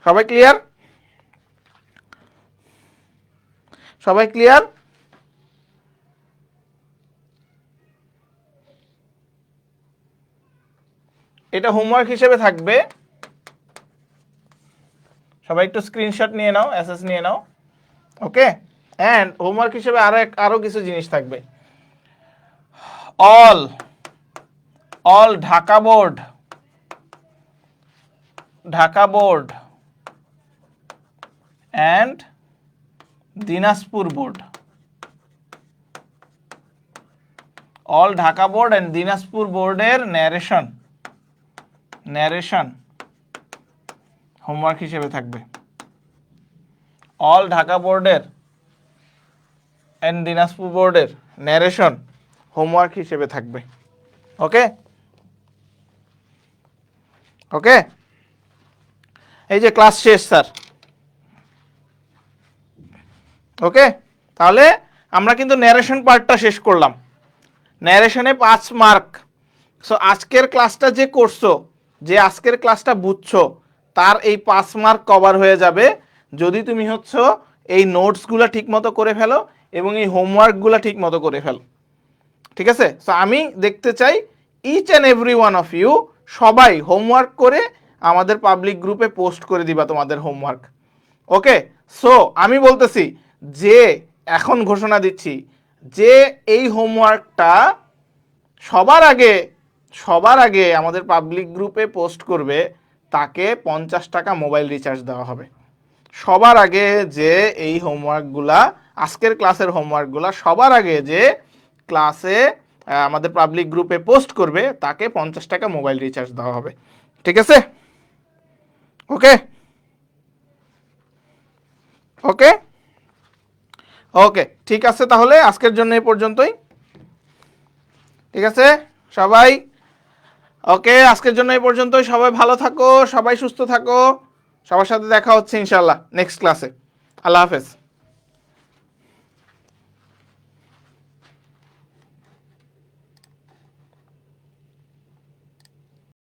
সবাই ক্লিয়ার? সবাই ক্লিয়ার? এটা হোমওয়ার্ক হিসেবে থাকবে, সবাই একটু স্ক্রিনশট নিয়ে নাও, অ্যাসেস নিয়ে নাও। ওকে, এন্ড হোমওয়ার্ক হিসেবে আরো কিছু জিনিস থাকবে। All Dhaka board and Dinajpur board, all Dhaka board and Dinajpur বোর্ডের ন্যারেশন হোমওয়ার্ক হিসেবে থাকবে। অল ঢাকা বোর্ডের এন্ড দিনাজপুর বোর্ডের ন্যারেশন হোমওয়ার্ক হিসেবে থাকবে। ওকে ওকে, এই যে ক্লাস শেষ স্যার। ওকে, তাহলে আমরা কিন্তু ন্যারেশন পার্টটা শেষ করলাম, ন্যারেশনে 5 মার্ক। সো আজকের ক্লাসটা যে করছো, যে আজকের ক্লাসটা বুঝছো, তার এই 5 মার্ক কভার হয়ে যাবে যদি তুমি হচ্ছে এই নোটসগুলো ঠিক মতো করে ফেলো এবং এই হোমওয়ার্কগুলো ঠিক মতো করে ফেলো। ঠিক আছে? সো আমি দেখতে চাই each and every one of you সবাই হোমওয়ার্ক করে আমাদের পাবলিক গ্রুপে পোস্ট করে দিবা তোমাদের হোমওয়ার্ক। ওকে, সো আমি বলতেছি যে এখন ঘোষণা দিচ্ছি যে এই হোমওয়ার্কটা সবার আগে আমাদের পাবলিক গ্রুপে পোস্ট করবে তাকে 50 টাকা মোবাইল রিচার্জ দেওয়া হবে। সবার আগে যে এই হোমওয়ার্কগুলা, আজকের ক্লাসের হোমওয়ার্কগুলা সবার আগে যে ক্লাসে আমাদের পাবলিক গ্রুপে পোস্ট করবে তাকে 50 টাকা মোবাইল রিচার্জ দেওয়া হবে। ঠিক আছে? ওকে ওকে ওকে, ঠিক আছে, তাহলে আজকের জন্য এই পর্যন্তই। ঠিক আছে সবাই? ওকে, আজকের জন্য এই পর্যন্তই। সবাই ভালো থাকো, সবাই সুস্থ থাকো, সবার সাথে দেখা হচ্ছে ইনশাআল্লাহ নেক্সট ক্লাসে। আল্লাহ হাফেজ।